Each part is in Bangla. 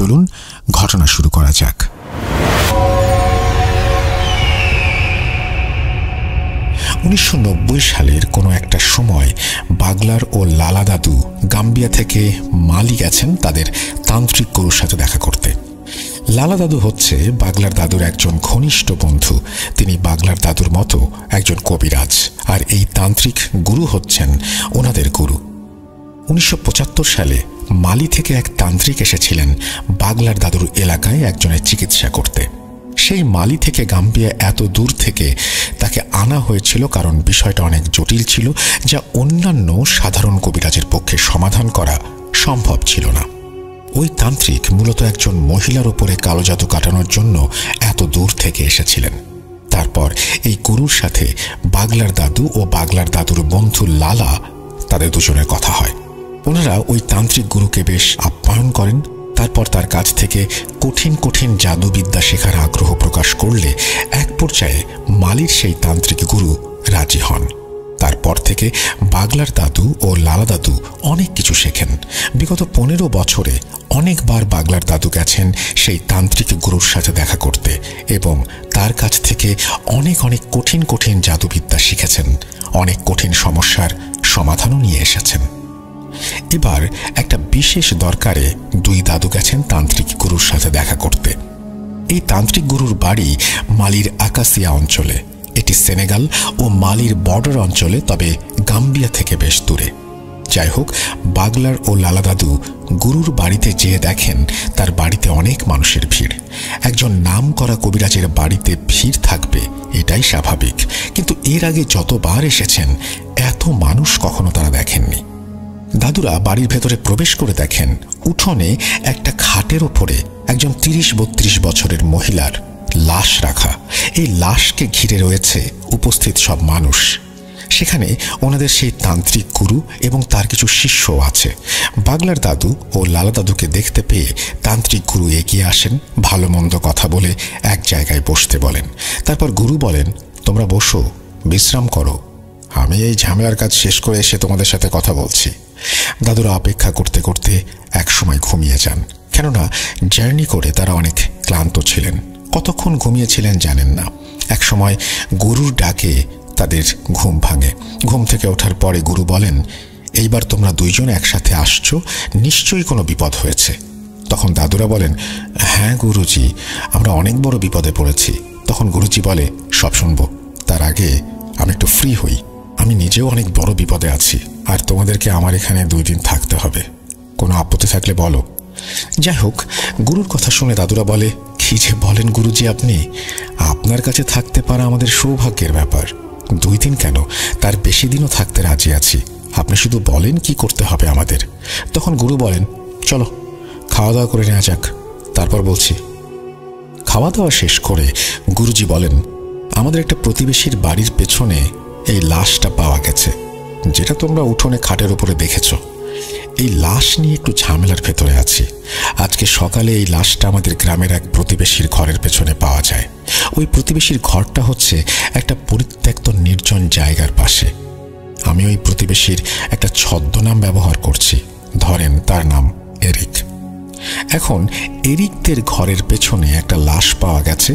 চলুন ঘটনা শুরু করা যাক। 1990 সালের কোনো একটা সময় বাগলার ও লালা দাদু গাম্বিয়া থেকে মালি গেছেন তাদের তান্ত্রিক গুরুর সাথে দেখা করতে। লালা দাদু হচ্ছে বাগলার দাদুর একজন ঘনিষ্ঠ বন্ধু। তিনি বাগলার দাদুর মতো একজন কবিরাজ, আর এই তান্ত্রিক গুরু হচ্ছেন ওনাদের গুরু। 1975 সালে মালি থেকে এক তান্ত্রিক এসেছিলেন বাগলার দাদুর এলাকায় একজনের চিকিৎসা করতে। সেই মালি থেকে গাম্বিয়া এত দূর থেকে তাকে আনা হয়েছিল কারণ বিষয়টা অনেক জটিল ছিল, যা অন্যান্য সাধারণ কবিরাজের পক্ষে সমাধান করা সম্ভব ছিল না। ওই তান্ত্রিক মূলত একজন মহিলার উপরে কালো জাদু কাটানোর জন্য এত দূর থেকে এসেছিলেন। তারপর এই গুরুর সাথে বাগলার দাদু ও বাগলার দাদুর বন্ধু লালা, তাদের দুজনের কথা হয়। ওনারা ওই তান্ত্রিক গুরুকে বেশ আপ্যায়ন করেন। তারপর তার কাছ থেকে কঠিন কঠিন জাদুবিদ্যা শেখার আগ্রহ প্রকাশ করলে এক পর্যায়ে মালির সেই তান্ত্রিক গুরু রাজি হন। তারপর থেকে বাগলার দাদু ও লালা দাদু অনেক কিছু শেখেন। বিগত 15 বছরে অনেকবার বাগলার দাদু গেছেন সেই তান্ত্রিক গুরুর সাথে দেখা করতে এবং তার কাছ থেকে অনেক অনেক কঠিন কঠিন জাদুবিদ্যা শিখেছেন। অনেক কঠিন সমস্যার সমাধানও নিয়ে এসেছেন। এবার একটা বিশেষ দরকারে দুই দাদু গেছেন তান্ত্রিক গুরুর সাথে দেখা করতে। এই তান্ত্রিক গুরুর বাড়ি মালির আকাসিয়া অঞ্চলে। এটি সেনেগাল ও মালির বর্ডার অঞ্চলে, তবে গাম্বিয়া থেকে বেশ দূরে। যাই হোক, বাগলার ও লালা দাদু গুরুর বাড়িতে যেয়ে দেখেন তার বাড়িতে অনেক মানুষের ভিড়। একজন নামকরা কবিরাজের বাড়িতে ভিড় থাকবে, এটাই স্বাভাবিক, কিন্তু এর আগে যতবার এসেছেন এত মানুষ কখনো তারা দেখেননি। দাদুরা বাড়ির ভেতরে প্রবেশ করে দেখেন উঠোনে একটা খাটের ওপরে একজন 30-32 বছরের মহিলার লাশ রাখা। এই লাশকে ঘিরে রয়েছে উপস্থিত সব মানুষ। সেখানে ওনাদের সেই তান্ত্রিক গুরু এবং তার কিছু শিষ্য আছে। বাগলার দাদু ও লালা দাদুকে দেখতে পেয়ে তান্ত্রিক গুরু এগিয়ে আসেন, ভালো মন্দ কথা বলে এক জায়গায় বসতে বলেন। তারপর গুরু বলেন, তোমরা বসো, বিশ্রাম করো, আমি এই ঝামেলার কাজ শেষ করে এসে তোমাদের সাথে কথা বলছি। দাদুরা অপেক্ষা করতে করতে একসময় ঘুমিয়ে যান, কেননা জার্নি করে তারা অনেক ক্লান্ত ছিলেন। কতক্ষণ ঘুমিয়েছিলেন জানেন না। একসময় গুরুর ডাকে তাদের ঘুম ভাঙে। ঘুম থেকে ওঠার পরে গুরু বলেন, এইবার তোমরা দুইজন একসাথে আসছো, নিশ্চয়ই কোনো বিপদ হয়েছে। তখন দাদুরা বলেন, হ্যাঁ গুরুজি, আমরা অনেক বড় বিপদে পড়েছি। তখন গুরুজি বলে, সব শুনবো, তার আগে আমি একটু ফ্রি হই। আমি নিজেও অনেক বড় বিপদে আছি, আর তোমাদেরকে আমার এখানে 2 দিন থাকতে হবে। কোনো আপত্তি থাকলে বলো। যাই হোক, গুরুর কথা শুনে দাদুরা বলে, কি যে বলেন গুরুজি আপনি, আপনার কাছে থাকতে পারা আমাদের সৌভাগ্যের ব্যাপার। 2 দিন কেন, তার বেশি দিনও থাকতে রাজি আছি। আপনি শুধু বলেন কি করতে হবে আমাদের। তখন গুরু বলেন, চলো খাওয়া দাওয়া করে নেওয়া যাক, তারপর বলছি। খাওয়া দাওয়া শেষ করে গুরুজি বলেন, আমাদের একটা প্রতিবেশীর বাড়ির পেছনে এই লাশটা পাওয়া গেছে, যেটা তোমরা উঠোনে খাটের উপরে দেখেছ। এই লাশ নিয়ে একটু ঝামেলার ভেতরে আছি। আজকে সকালে এই লাশটা আমাদের গ্রামের এক প্রতিবেশীর ঘরের পেছনে পাওয়া যায়। ওই প্রতিবেশীর ঘরটা হচ্ছে একটা পরিত্যক্ত নির্জন জায়গার পাশে। আমি ওই প্রতিবেশীর একটা ছদ্মনাম ব্যবহার করছি, ধরেন তার নাম এরিক। এখন এরিকদের ঘরের পেছনে একটা লাশ পাওয়া গেছে।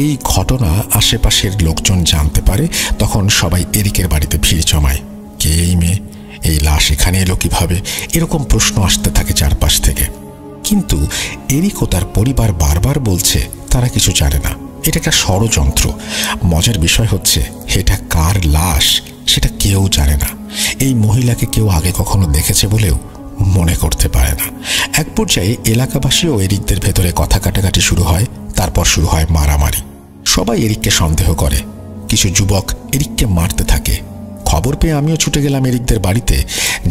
এই ঘটনা আশেপাশের লোকজন জানতে পারে। তখন সবাই এরিকের বাড়িতে ভিড় জমায়। কে এই মেয়ে, এই লাশ এখানে এলো কিভাবে, এরকম প্রশ্ন আসতে থাকে চারপাশ থেকে। কিন্তু এরিক ও তার পরিবার বারবার বলছে তারা কিছু জানে না, এটা একটা ষড়যন্ত্র। মজার বিষয় হচ্ছে এটা কার লাশ সেটা কেউ জানে না। এই মহিলাকে কেউ আগে কখনো দেখেছে বলেও মনে করতে পারে না। এক পর্যায়ে এলাকাবাসী ও এরিকদের ভেতরে কথা কাটাকাটি শুরু হয়। তারপর শুরু হয় মারামারি। সবাই এরিককে সন্দেহ করে। কিছু যুবক এরিককে মারতে থাকে। খবর পেয়ে আমিও ছুটে গেলাম এরিকদের বাড়িতে।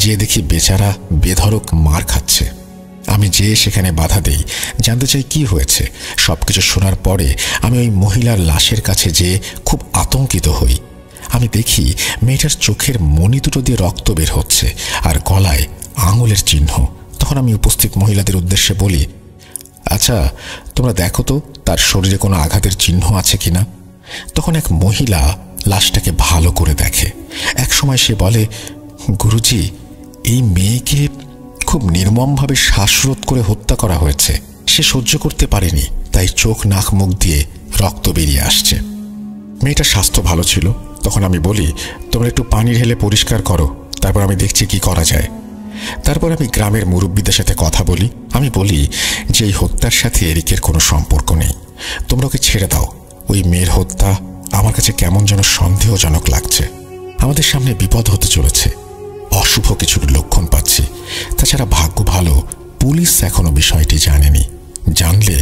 যেয়ে দেখি বেচারা বেধড়ক মার খাচ্ছে। আমি যেয়ে সেখানে বাধা দেই, জানতে চাই কি হয়েছে। সবকিছু শোনার পরে আমি ওই মহিলার লাশের কাছে যেয়ে খুব আতঙ্কিত হই। আমি দেখি মেয়েটার চোখের মণি দুটো দিয়ে রক্ত বের হচ্ছে আর গলায় আঙুলের চিহ্ন। তখন আমি উপস্থিত মহিলাদের উদ্দেশ্যে বলি, আচ্ছা তোমরা দেখো তো তার শরীরে কোনো আঘাতের চিহ্ন আছে কিনা। তখন এক মহিলা লাশটাকে ভালো করে দেখে। এক সময় সে বলে, গুরুজি, এই মেয়েকে খুব নির্মমভাবে শ্বাসরোধ করে হত্যা করা হয়েছে। সে সে সহ্য করতে পারেনি, তাই চোখ নাক মুখ দিয়ে রক্ত বেরিয়ে আসছে। মেয়েটার স্বাস্থ্য ভালো ছিল। তখন আমি বলি, তোমরা একটু পানি ঢেলে পরিষ্কার করো, তারপর আমি দেখছি কি করা যায়। তারপর আমি গ্রামের মুরব্বীদের সাথে কথা বলি। আমি বলি যে এই হত্যার সাথে এরিকের কোনো সম্পর্ক নেই, তোমরা ওকে ছেড়ে দাও। ওই মেয়ের হত্যা আমার কাছে কেমন যেন সন্দেহজনক লাগছে। আমাদের সামনে বিপদ হতে চলেছে, অশুভ কিছুর লক্ষণ পাচ্ছি। তাছাড়া ভাগ্য ভালো, পুলিশ এখনো বিষয়টি জানেনি, জানলে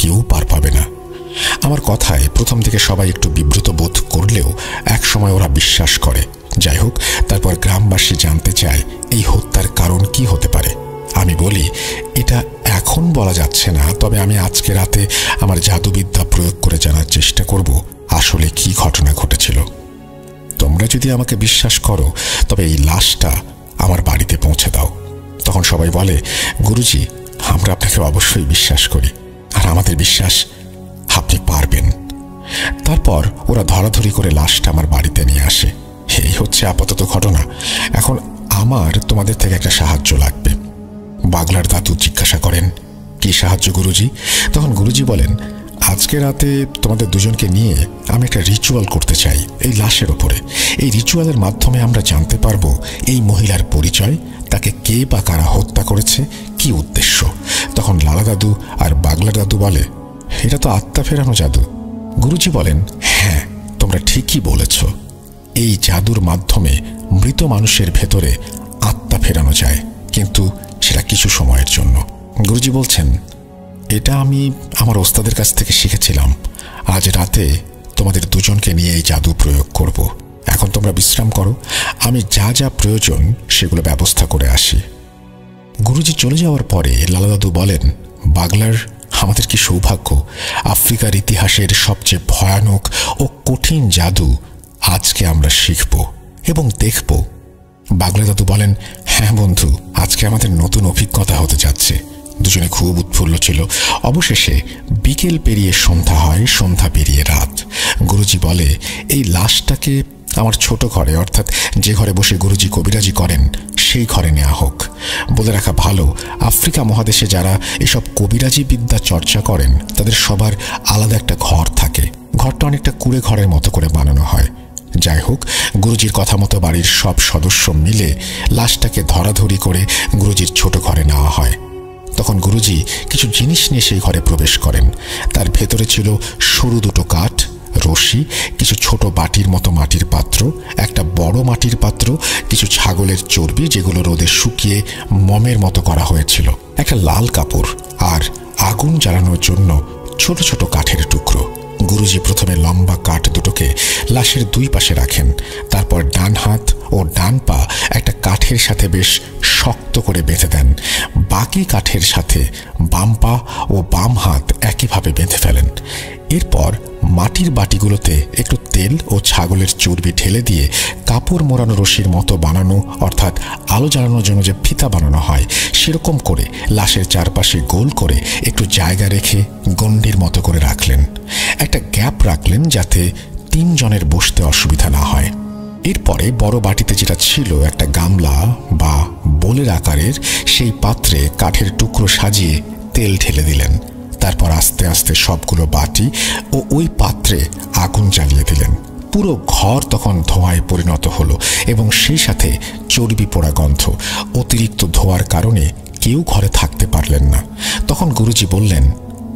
কেউ পার পাবে না। আমার কথায় প্রথম থেকে সবাই একটু বিব্রত বোধ করলেও একসময় ওরা বিশ্বাস করে। যাই হোক, তারপর গ্রামবাসী জানতে চায় এই হত্যার কারণ কি হতে পারে। আমি বলি, এটা এখন বলা যাচ্ছে না, তবে আমি আজকে রাতে আমার জাদুবিদ্যা প্রয়োগ করে জানার চেষ্টা করব আসলে কি ঘটনা ঘটেছিল। তোমরা যদি আমাকে বিশ্বাস করো তবে এই লাশটা আমার বাড়িতে পৌঁছে দাও। তখন সবাই বলে, গুরুজি, আমরা আপনাকে অবশ্যই বিশ্বাস করি, আর আমাদের বিশ্বাস আপনি পারবেন। তারপর ওরা ধরাধরি করে লাশটা আমার বাড়িতে নিয়ে আসে। এই হচ্ছে আপাতত ঘটনা। এখন আমার তোমাদের থেকে একটা সাহায্য লাগবে। বাগলার দাদু জিজ্ঞাসা করেন, কি সাহায্য গুরুজি? তখন গুরুজি বলেন, আজকে রাতে তোমাদের দুজনকে নিয়ে আমি একটা রিচুয়াল করতে চাই এই লাশের ওপরে। এই রিচুয়ালের মাধ্যমে আমরা জানতে পারবো এই মহিলার পরিচয়, তাকে কে বা কারা হত্যা করেছে, কি উদ্দেশ্য। তখন লালা দাদু আর বাগলার দাদু বলে, এটা তো আত্মা ফেরানো জাদু। গুরুজি বলেন, হ্যাঁ, তোমরা ঠিকই বলেছ। এই জাদুর মাধ্যমে মৃত মানুষের ভেতরে আত্মা ফেরানো যায়, কিন্তু সেটা কিছু সময়ের জন্য। গুরুজি বলছেন, এটা আমি আমার ওস্তাদের কাছ থেকে শিখেছিলাম। আজ রাতে তোমাদের দুজনকে নিয়ে এই জাদু প্রয়োগ করব। এখন তোমরা বিশ্রাম করো, আমি যা যা প্রয়োজন সেগুলো ব্যবস্থা করে আসি। গুরুজি চলে যাওয়ার পরে লালা দাদু বলেন, বাগলার, আমাদের কি সৌভাগ্য, আফ্রিকার ইতিহাসের সবচেয়ে ভয়ানক ও কঠিন জাদু আজকে আমরা শিখব এবং দেখব। বাগলা দাদু বলেন, হ্যাঁ বন্ধু, আজকে আমাদের নতুন অভিজ্ঞতা হতে যাচ্ছে। দুজনে খুব উৎফুল্ল ছিল। অবশেষে বিকেল পেরিয়ে সন্ধ্যা হয়, সন্ধ্যা পেরিয়ে রাত। গুরুজি বলে, এই লাশটাকে আমার ছোট ঘরে, অর্থাৎ যে ঘরে বসে গুরুজি কবিরাজি করেন, সেই ঘরে নেওয়া হোক। বলে রাখা ভালো, আফ্রিকা মহাদেশে যারা এসব কবিরাজি বিদ্যা চর্চা করেন তাদের সবার আলাদা একটা ঘর থাকে। ঘরটা অনেকটা কুঁড়ে ঘরের মতো করে বানানো হয়। যাই হোক, গুরুজির কথা মতো বাড়ির সব সদস্য মিলে লাশটাকে ধরাধরি করে গুরুজির ছোট ঘরে নেওয়া হয়। তখন গুরুজি কিছু জিনিস নিয়ে সেই ঘরে প্রবেশ করেন। তার ভেতরে ছিল সরু দুটো কাঠ, রশি, কিছু ছোট বাটির মতো মাটির পাত্র, একটা বড় মাটির পাত্র, কিছু ছাগলের চর্বি যেগুলো রোদে শুকিয়ে মমের মতো করা হয়েছিল, একটা লাল কাপড়, আর আগুন জ্বালানোর জন্য ছোট ছোট কাঠের টুকরো। গুরুজি প্রথমে লম্বা কাঠ দুটোকে লাশের দুই পাশে রাখেন। তারপর ডান হাত ও ডান পা একটা কাঠের সাথে বেশ শক্ত করে বেঁধে দেন। বাকি কাঠের সাথে বাম পা ও বাম হাত একইভাবে বেঁধে ফেলেন। এরপর মাটির বাটিগুলোতে একটু তেল ও ছাগলের চর্বি ঢেলে দিয়ে কাপড় মোড়ানো রশির মতো বানানো, অর্থাৎ আলো জ্বালানোর জন্য যে ফিতা বানানো হয় সেরকম করে লাশের চারপাশে গোল করে একটু জায়গা রেখে গণ্ডির মতো করে রাখলেন। একটা গ্যাপ রাখলেন যাতে তিনজনের বসতে অসুবিধা না হয়। এরপরে বড় বাটিতে যেটা ছিল একটা গামলা বা বোলের আকারের, সেই পাত্রে কাঠের টুকরো সাজিয়ে তেল ঢেলে দিলেন। তারপর আস্তে আস্তে সবগুলো বাটি ও ওই পাত্রে আগুন জ্বালিয়ে দিলেন। পুরো ঘর তখন ধোঁয়ায় পরিণত হলো এবং সেই সাথে চর্বি পোড়া গন্ধ। অতিরিক্ত ধোঁয়ার কারণে কেউ ঘরে থাকতে পারলেন না। তখন গুরুজি বললেন,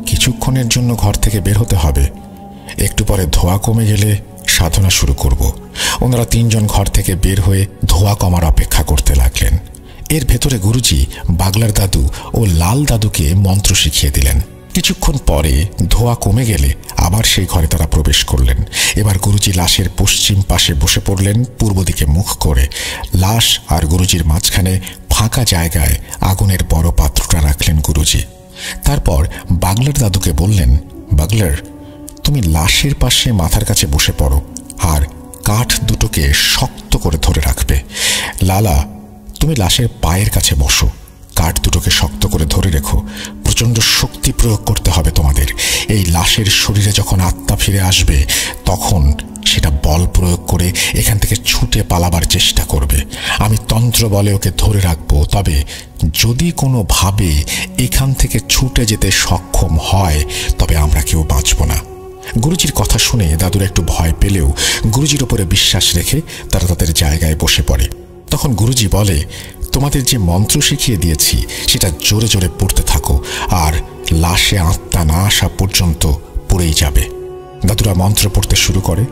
কিছুক্ষণের জন্য ঘর থেকে বের হতে হবে, একটু পরে ধোঁয়া কমে গেলে সাধনা শুরু করব। ওনারা তিনজন ঘর থেকে বের হয়ে ধোঁয়া কমার অপেক্ষা করতে লাগলেন। এর ভেতরে গুরুজি বাগলার দাদু ও লাল দাদুকে মন্ত্র শিখিয়ে দিলেন। কিছুক্ষণ পরে ধোঁয়া কমে গেলে আবার সেই ঘরে তারা প্রবেশ করলেন। এবার গুরুজি লাশের পশ্চিম পাশে বসে পড়লেন, পূর্ব দিকে মুখ করে। লাশ আর গুরুজির মাঝখানে ফাঁকা জায়গায় আগুনের বড় পাত্রটা রাখলেন গুরুজি। তারপর বাগলার দাদুকে বললেন, বাগলার, তুমি লাশের পাশে মাথার কাছে বসে পড়ো আর কাঠ দুটোকে শক্ত করে ধরে রাখবে। লালা, তুমি লাশের পায়ের কাছে বসো, কাঠ দুটোকে শক্ত করে ধরে রেখো। প্রচণ্ড শক্তি প্রয়োগ করতে হবে তোমাদের। এই লাশের শরীরে যখন আত্মা ফিরে আসবে তখন সেটা বল প্রয়োগ করে এখান থেকে ছুটে পালাবার চেষ্টা করবে। আমি তন্ত্র বলে ওকে ধরে রাখবো, তবে যদি কোনোভাবে এখান থেকে ছুটে যেতে সক্ষম হয় তবে আমরা কেউ বাঁচব না। গুরুজির কথা শুনে দাদুরা একটু ভয় পেলেও গুরুজির উপরে বিশ্বাস রেখে তারা তাদের জায়গায় বসে পড়ে। তখন গুরুজি বলে, তোমাদের যে মন্ত্র শিখিয়ে দিয়েছি সেটা জোরে জোরে পড়তে থাকো, আর লাশে আত্মা না আসা পর্যন্ত পড়েই যাবে। দাদুরা মন্ত্র পড়তে শুরু করে,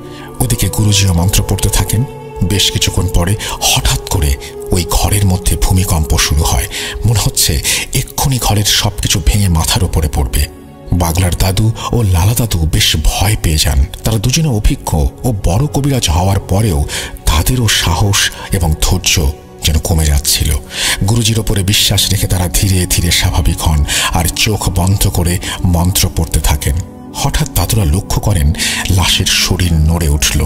ওদিকে গুরুজিও মন্ত্র পড়তে থাকেন। বেশ কিছুক্ষণ পরে হঠাৎ করে ওই ঘরের মধ্যে ভূমিকম্প শুরু হয়। মনে হচ্ছে এক্ষুনি ঘরের সবকিছু ভেঙে মাথার উপরে পড়বে। বাগলার দাদু ও লালা দাদু বেশ ভয় পেয়ে যান। তারা দুজনে অভিজ্ঞ ও বড় কবিরাজ হওয়ার পরেও তাদেরও সাহস এবং ধৈর্য যেন কমে যাচ্ছিল। গুরুজির ওপরে বিশ্বাস রেখে তারা ধীরে ধীরে স্বাভাবিক হন আর চোখ বন্ধ করে মন্ত্র পড়তে থাকেন। হঠাৎ দাদুরা লক্ষ্য করেন লাশের শরীর নড়ে উঠল।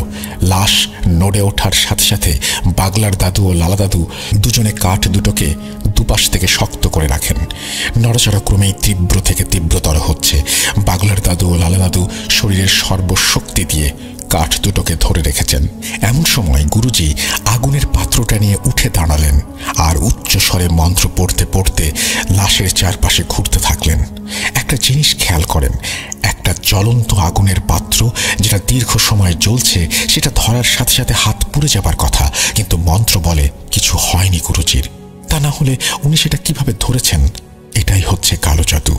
লাশ নড়ে ওঠার সাথে সাথে বাগলার দাদু ও লালা দাদু দুজনে কাঠ দুটোকে দুপাশ থেকে শক্ত করে রাখেন। নড়াচড়া ক্রমেই তীব্র থেকে তীব্রতর হচ্ছে। বাগলার দাদু ও লালা দাদু শরীরের সর্বশক্তি দিয়ে কাঠ দুটোকে ধরে রেখেছেন। এমন সময় গুরুজি আগুনের পাত্রটা নিয়ে উঠে দাঁড়ালেন আর উচ্চ স্বরে মন্ত্র পড়তে পড়তে লাশের চারপাশে ঘুরতে থাকলেন। একটা জিনিস খেয়াল করেন, একটা জ্বলন্ত আগুনের পাত্র যেটা দীর্ঘ সময় জ্বলছে সেটা ধরার সাথে সাথে হাত পুড়ে যাবার কথা, কিন্তু মন্ত্র বলে কিছু হয়নি গুরুজির। তা না হলে উনি সেটা কিভাবে ধরেছেন? এটাই হচ্ছে কালো জাদু।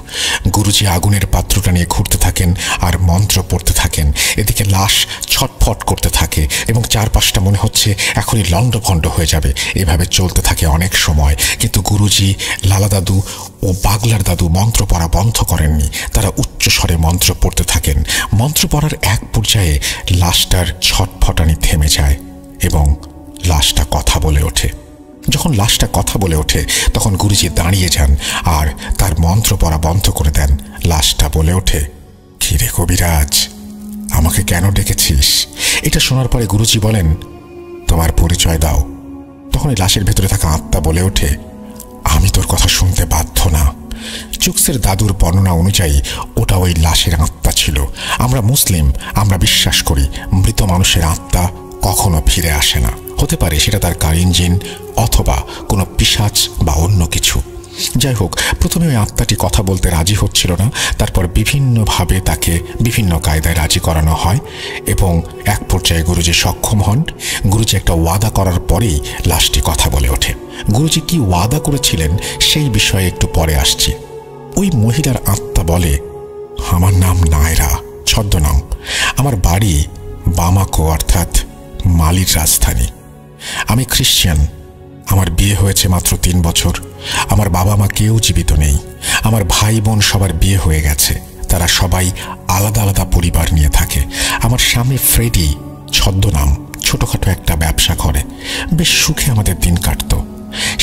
গুরুজি আগুনের পাত্রটা নিয়ে ঘুরতে থাকেন আর মন্ত্র পড়তে থাকেন। এদিকে লাশ ছটফট করতে থাকে এবং চারপাশটা মনে হচ্ছে এখনই লণ্ডভণ্ড হয়ে যাবে। এভাবে চলতে থাকে অনেক সময়, কিন্তু গুরুজি, লালা দাদু ও বাগলার দাদু মন্ত্র পড়া বন্ধ করেননি। তারা উচ্চ স্বরে মন্ত্র পড়তে থাকেন। মন্ত্র পড়ার এক পর্যায়ে লাশটার ছটফটানি থেমে যায় এবং লাশটা কথা বলে ওঠে। যখন লাশটা কথা বলে ওঠে তখন গুরুজি দাঁড়িয়ে যান আর তার মন্ত্র পড়া বন্ধ করে দেন। লাশটা বলে ওঠে, কি রে কবিরাজ, আমাকে কেন ডেকেছিস? এটা শোনার পরে গুরুজি বলেন, তোমার পরিচয় দাও। তখন এই লাশের ভেতরে থাকা আত্মা বলে ওঠে, আমি তোর কথা শুনতে বাধ্য না। চুকসের দাদুর বর্ণনা অনুযায়ী ওটা ওই লাশের আত্মা ছিল। আমরা মুসলিম, আমরা বিশ্বাস করি মৃত মানুষের আত্মা কখনো ফিরে আসে না। হতে পারে সেটা তার কারিন জিন অথবা কোনো পিশাচ বা অন্য কিছু। যাই হোক, প্রথমে ওই আত্মাটি কথা বলতে রাজি হচ্ছিল না। তারপর বিভিন্নভাবে তাকে বিভিন্ন কায়দায় রাজি করানো হয় এবং এক পর্যায়ে গুরুজি সক্ষম হন। গুরুজি একটা ওয়াদা করার পরেই লাশটি কথা বলে ওঠে। গুরুজি কি ওয়াদা করেছিলেন সেই বিষয়ে একটু পরে আসছি। ওই মহিলার আত্মা বলে, আমার নাম নায়রা, ছদ্মনাম। আমার বাড়ি বামাকো অর্থাৎ মালির রাজধানী। আমি খ্রিস্টান। আমার বিয়ে হয়েছে মাত্র 3 বছর। আমার বাবা মা কেউ জীবিত নেই। আমার ভাই বোন সবার বিয়ে হয়ে গেছে। তারা সবাই আলাদা আলাদা পরিবার নিয়ে থাকে। আমার স্বামী ফ্রেডি, ছদ্মনাম, ছোটখাটো একটা ব্যবসা করে। বেশ সুখে আমাদের দিন কাটত।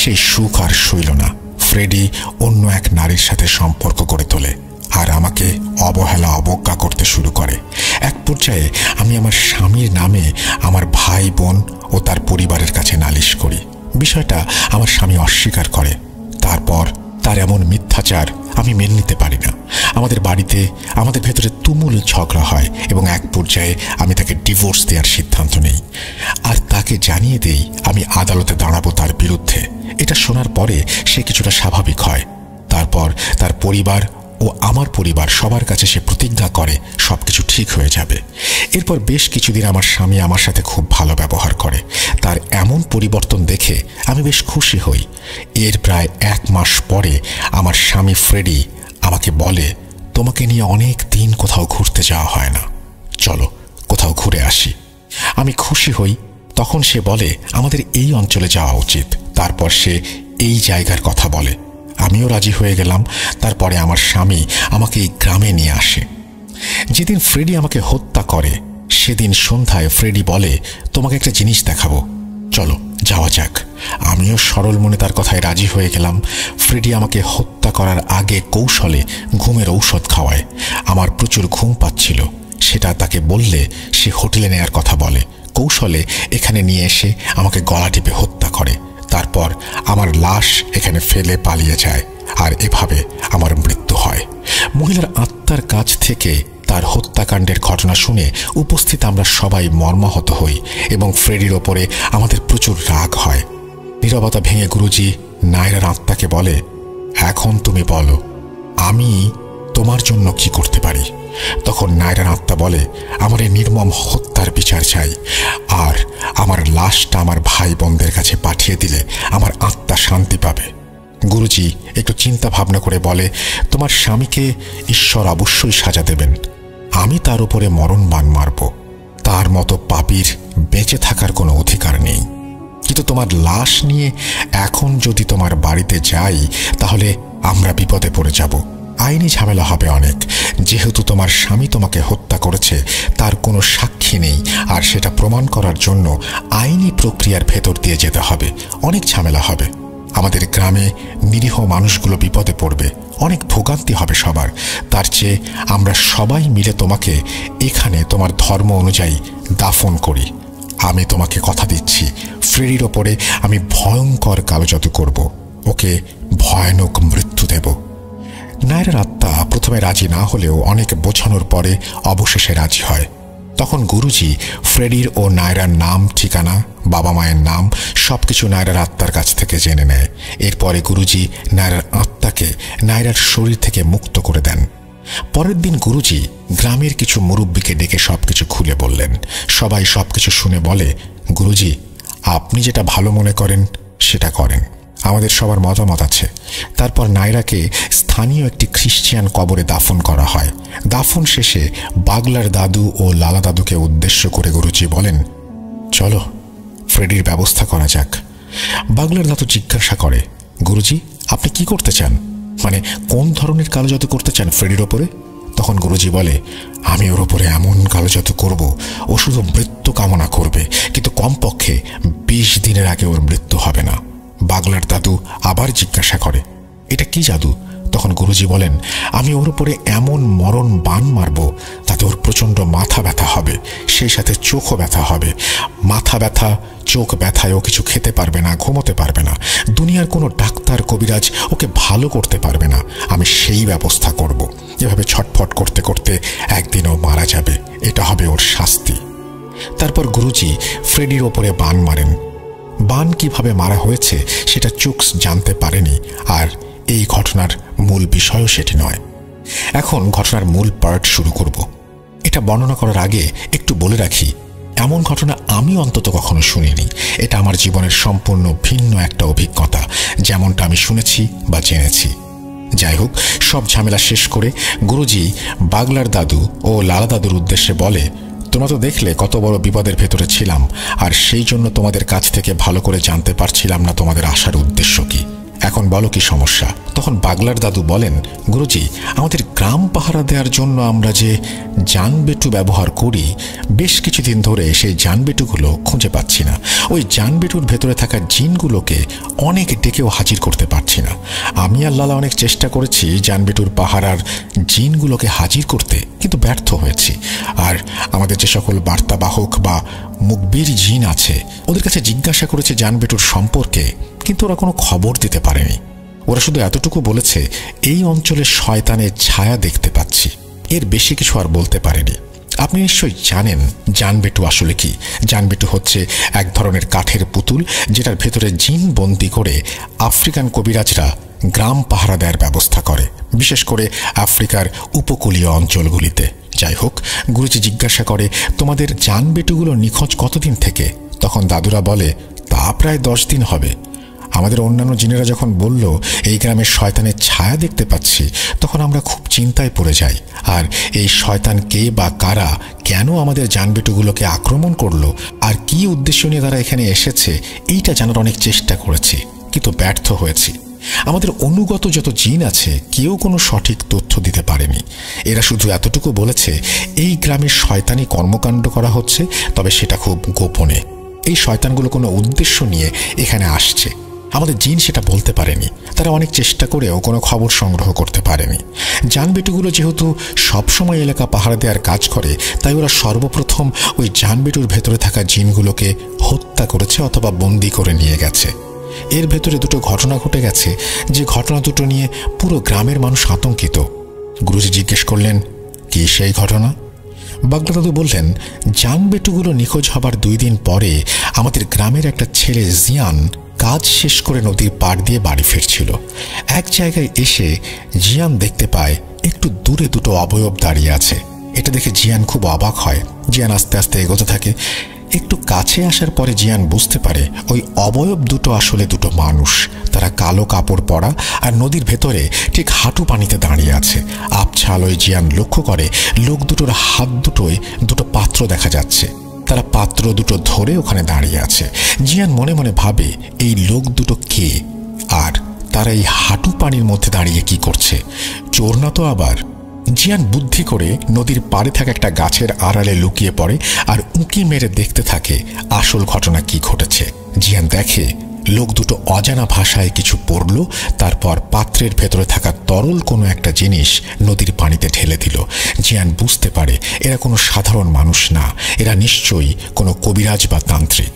সেই সুখ আর সইল না। ফ্রেডি অন্য এক নারীর সাথে সম্পর্ক গড়ে তোলে আর আমাকে অবহেলা অবজ্ঞা করতে শুরু করে। এক পর্যায়ে আমি আমার স্বামীর নামে আমার ভাই বোন ও তার পরিবারের কাছে নালিশ করি। বিষয়টা আমার স্বামী অস্বীকার করে। তারপর তার এমন মিথ্যাচার আমি মেনে নিতে পারি না। আমাদের বাড়িতে আমাদের ভেতরে তুমুল ঝগড়া হয় এবং এক পর্যায়ে আমি তাকে ডিভোর্স দেওয়ার সিদ্ধান্ত নেই আর তাকে জানিয়ে দেই আমি আদালতে দাঁড়াবো তার বিরুদ্ধে। এটা শোনার পরে সে কিছুটা স্বাভাবিক হয়। তারপর তার পরিবার ও আমার পরিবার সবার কাছে সে প্রতিজ্ঞা করে সবকিছু ঠিক হয়ে যাবে। এরপর বেশ কিছুদিন আমার স্বামী আমার সাথে খুব ভালো ব্যবহার করে। তার এমন পরিবর্তন দেখে আমি বেশ খুশি হই। এর প্রায় 1 মাস পরে আমার স্বামী ফ্রেডি আমাকে বলে, তোমাকে নিয়ে অনেক দিন কোথাও ঘুরতে যাওয়া হয় না, চলো কোথাও ঘুরে আসি। আমি খুশি হই। তখন সে বলে আমাদের এই অঞ্চলে যাওয়া উচিত। তারপর সে এই জায়গার কথা বলে। আমিও রাজি হয়ে গেলাম। তারপরে আমার স্বামী আমাকে এই গ্রামে নিয়ে আসে। যেদিন ফ্রেডি আমাকে হত্যা করে সেদিন সন্ধ্যায় ফ্রেডি বলে, তোমাকে একটা জিনিস দেখাবো, চলো যাওয়া যাক। আমিও সরল মনে তার কথায় রাজি হয়ে গেলাম। ফ্রেডি আমাকে হত্যা করার আগে কৌশলে ঘুমের ঔষধ খাওয়ায়। আমার প্রচুর ঘুম পাচ্ছিল। সেটা তাকে বললে সে হোটেলে নেয়ার কথা বলে। কৌশলে এখানে নিয়ে এসে আমাকে গলা টিপে হত্যা করে। তারপর আমার লাশ এখানে ফেলে পালিয়ে যায় আর এভাবে আমার মৃত্যু হয়। মহিলার আত্মার কাছ থেকে তার হত্যাকাণ্ডের ঘটনা শুনে উপস্থিত আমরা সবাই মর্মাহত হই এবং ফ্রেডির ওপরে আমাদের প্রচুর রাগ হয়। নীরবতা ভেঙে গুরুজি নায়রার আত্মাকে বলে, এখন তুমি বলো আমি তোমার জন্য কি করতে পারি। তখন নায়রার আত্মা বলে, আমার এই নির্মম হত্যার বিচার চাই, আর আমার লাশটা আমার ভাই বোনদের কাছে পাঠিয়ে দিলে আমার আত্মা শান্তি পাবে। গুরুজি একটু চিন্তা ভাবনা করে বলে, তোমার স্বামীকে ঈশ্বর অবশ্যই সাজা দেবেন, আমি তার উপরে মরণ বাণ মারব। তার মতো পাপীর বেঁচে থাকার কোনো অধিকার নেই। কিন্তু তোমার লাশ নিয়ে এখন যদি তোমার বাড়িতে যাই তাহলে আমরা বিপদে পড়ে যাব। আইনি ঝামেলা হবে অনেক, যেহেতু তোমার স্বামী তোমাকে হত্যা করেছে তার কোনো সাক্ষী নেই, আর সেটা প্রমাণ করার জন্য আইনি প্রক্রিয়ার ভেতর দিয়ে যেতে হবে। অনেক ঝামেলা হবে, আমাদের গ্রামে নিরীহ মানুষগুলো বিপদে পড়বে, অনেক ভোগান্তি হবে সবার। তার চেয়ে আমরা সবাই মিলে তোমাকে এখানে তোমার ধর্ম অনুযায়ী দাফন করি। আমি তোমাকে কথা দিচ্ছি, ফ্রেডির ওপরে আমি ভয়ঙ্কর কালো জাদু করব, ওকে ভয়ানক মৃত্যু দেব। নায়রার আত্মা প্রথমে রাজি না হলেও অনেক বোঝানোর পরে অবশেষে রাজি হয়। তখন গুরুজি ফ্রেডির ও নায়রার নাম, ঠিকানা, বাবা মায়ের নাম সবকিছু নায়রার আত্মার কাছ থেকে জেনে নেয়। এরপরে গুরুজি নায়রার আত্মাকে নায়রার শরীর থেকে মুক্ত করে দেন। পরের দিন গুরুজি গ্রামের কিছু মুরব্বীকে ডেকে সবকিছু খুলে বললেন। সবাই সবকিছু শুনে বলে, গুরুজি আপনি যেটা ভালো মনে করেন সেটা করেন, আমাদের সবার মতামত আছে। তারপর নায়রাকে স্থানীয় একটি খ্রিস্টান কবরে দাফন করা হয়। দাফন শেষে বাগলার দাদু ও লালা দাদুকে উদ্দেশ্য করে গুরুজি বলেন, চলো ফ্রেডির ব্যবস্থা করা যাক। বাগলার দাদু জিজ্ঞাসা করে, গুরুজি আপনি কি করতে চান, মানে কোন ধরনের কালো জাদু করতে চান ফ্রেডির ওপরে? তখন গুরুজি বলে, আমি ওর ওপরে এমন কালো জাদু করব ও শুধু মৃত্যু কামনা করবে, কিন্তু কমপক্ষে 20 দিনের আগে ওর মৃত্যু হবে না। বাগলার দাদু আবার জিজ্ঞাসা করে, এটা কি জাদু? তখন গুরুজি বলেন, আমি ওর উপরে এমন মরণ বাণ মারব তাতে ওর প্রচণ্ড মাথা ব্যথা হবে, সেই সাথে চোখও ব্যথা হবে। মাথা ব্যথা, চোখ ব্যথায় ও কিছু খেতে পারবে না, ঘুমোতে পারবে না, দুনিয়ার কোনো ডাক্তার কবিরাজ ওকে ভালো করতে পারবে না। আমি সেই ব্যবস্থা করব। এভাবে ছটফট করতে করতে একদিন ও মারা যাবে, এটা হবে ওর শাস্তি। তারপর গুরুজি ফ্রেডির ওপরে বাণ মারেন। বাণ কিভাবে মারা হয়েছে সেটা চুকস জানতে পারেনি, আর এই ঘটনার মূল বিষয়ও সেটি নয়। এখন ঘটনার মূল পার্ট শুরু করব। এটা বর্ণনা করার আগে একটু বলে রাখি, এমন ঘটনা আমি অন্তত কখনো শুনিনি। এটা আমার জীবনের সম্পূর্ণ ভিন্ন একটা অভিজ্ঞতা, যেমনটা আমি শুনেছি বা জেনেছি। যাই হোক, সব ঝামেলা শেষ করে গুরুজি বাগলার দাদু ও লালা দাদুর উদ্দেশ্যে বলে, তোমরা তো দেখলে কত বড় বিপদের ভেতরে ছিলাম, আর সেই জন্য তোমাদের কাছ থেকে ভালো করে জানতে পারছিলাম না তোমাদের আসার উদ্দেশ্য কি। এখন বলো কি সমস্যা? তখন বাগলার দাদু বলেন, গুরুজি আমাদের গ্রাম পাহারা দেওয়ার জন্য আমরা যে জানবেটু ব্যবহার করি, বেশ কিছুদিন ধরে সেই জানবেটুগুলো খুঁজে পাচ্ছি না। ওই জানবেটুর ভেতরে থাকা জিনগুলোকে অনেক ডেকেও হাজির করতে পারছি না। আমি আর লালা অনেক চেষ্টা করেছি জানবেটুর পাহারার জিনগুলোকে হাজির করতে, কিন্তু ব্যর্থ হয়েছি। আর আমাদের যে সকল বার্তাবাহক বা মুকবির জিন আছে ওদের কাছে জিজ্ঞাসা করেছে জানবেটুর সম্পর্কে, কিন্তু ওরা কোনো খবর দিতে পারেনি। ওরা শুধু এতটুকু বলেছে এই অঞ্চলে শয়তানের ছায়া দেখতে পাচ্ছি, এর বেশি কিছু আর বলতে পারেনি। আপনি নিশ্চয়ই জানেন জানবেটু আসলে কি। জানবেটু হচ্ছে এক ধরনের কাঠের পুতুল, যেটার ভেতরে জিন বন্দি করে আফ্রিকান কবিরাজরা গ্রাম পাহারা দেওয়ার ব্যবস্থা করে, বিশেষ করে আফ্রিকার উপকূলীয় অঞ্চলগুলিতে। যাই হোক, গুরুজি জিজ্ঞাসা করে, তোমাদের জানবেটুগুলো নিখোঁজ কতদিন থেকে? তখন দাদুরা বলে, তা প্রায় 10 দিন হবে। আমাদের অন্যান্য জিনেরা যখন বলল এই গ্রামের শয়তানের ছায়া দেখতে পাচ্ছি, তখন আমরা খুব চিন্তায় পড়ে যাই। আর এই শয়তান কে বা কারা, কেন আমাদের জানবেটুগুলোকে আক্রমণ করলো, আর কি উদ্দেশ্য নিয়ে তারা এখানে এসেছে, এইটা জানার অনেক চেষ্টা করেছি, কিন্তু ব্যর্থ হয়েছি। আমাদের অনুগত যত জিন আছে কেউ কোনো সঠিক তথ্য দিতে পারেনি। এরা শুধু এতটুকু বলেছে এই গ্রামে শয়তানি কর্মকাণ্ড করা হচ্ছে, তবে সেটা খুব গোপনে। এই শয়তানগুলো কোনো উদ্দেশ্য নিয়ে এখানে আসছে, আমাদের জিন সেটা বলতে পারেনি। তারা অনেক চেষ্টা করেও কোনো খবর সংগ্রহ করতে পারেনি। জানবেটুগুলো যেহেতু সবসময় এলাকা পাহারা দেওয়ার কাজ করে, তাই ওরা সর্বপ্রথম ওই জানবেটুর ভেতরে থাকা জিনগুলোকে হত্যা করেছে অথবা বন্দি করে নিয়ে গেছে। এর ভেতরে দুটো ঘটনা ঘটে গেছে, যে ঘটনা দুটো নিয়ে পুরো গ্রামের মানুষ আতঙ্কিত। গুরুজি জিজ্ঞেস করলেন, কি সেই ঘটনা? বাগলা দাদু বললেন, জান বেটুগুলো নিখোঁজ হবার 2 দিন পরে আমাদের গ্রামের একটা ছেলে জিয়ান কাজ শেষ করে নদীর পাড় দিয়ে বাড়ি ফিরছিল। এক জায়গায় এসে জিয়ান দেখতে পায় একটু দূরে দুটো অবয়ব দাঁড়িয়ে আছে। এটা দেখে জিয়ান খুব অবাক হয়। জিয়ান আস্তে আস্তে এগোতে থাকে। একটু কাছে আসার পরে জিয়ান বুঝতে পারে ওই অবয়ব দুটো আসলে দুটো মানুষ। তারা কালো কাপড় পরা আর নদীর ভেতরে ঠিক হাঁটু পানিতে দাঁড়িয়ে আছে। আবছা আলোয় জিয়ান লক্ষ্য করে লোক দুটোর হাত দুটোয় দুটো পাত্র দেখা যাচ্ছে। তারা পাত্র দুটো ধরে ওখানে দাঁড়িয়ে আছে। জিয়ান মনে মনে ভাবে, এই লোক দুটো কে, আর তারা এই হাঁটু পানির মধ্যে দাঁড়িয়ে কি করছে? চোর না তো আবার? জিয়ান বুদ্ধি করে নদীর পাড়ে থাকা একটা গাছের আড়ালে লুকিয়ে পড়ে আর উঁকি মেরে দেখতে থাকে আসল ঘটনা কি ঘটেছে। জিয়ান দেখে লোক দুটো অজানা ভাষায় কিছু পড়ল, তারপর পাত্রের ভেতরে থাকা তরল কোনো একটা জিনিস নদীর পানিতে ঢেলে দিল। জিয়ান বুঝতে পারে এরা কোনো সাধারণ মানুষ না, এরা নিশ্চয়ই কোনো কবিরাজ বা তান্ত্রিক।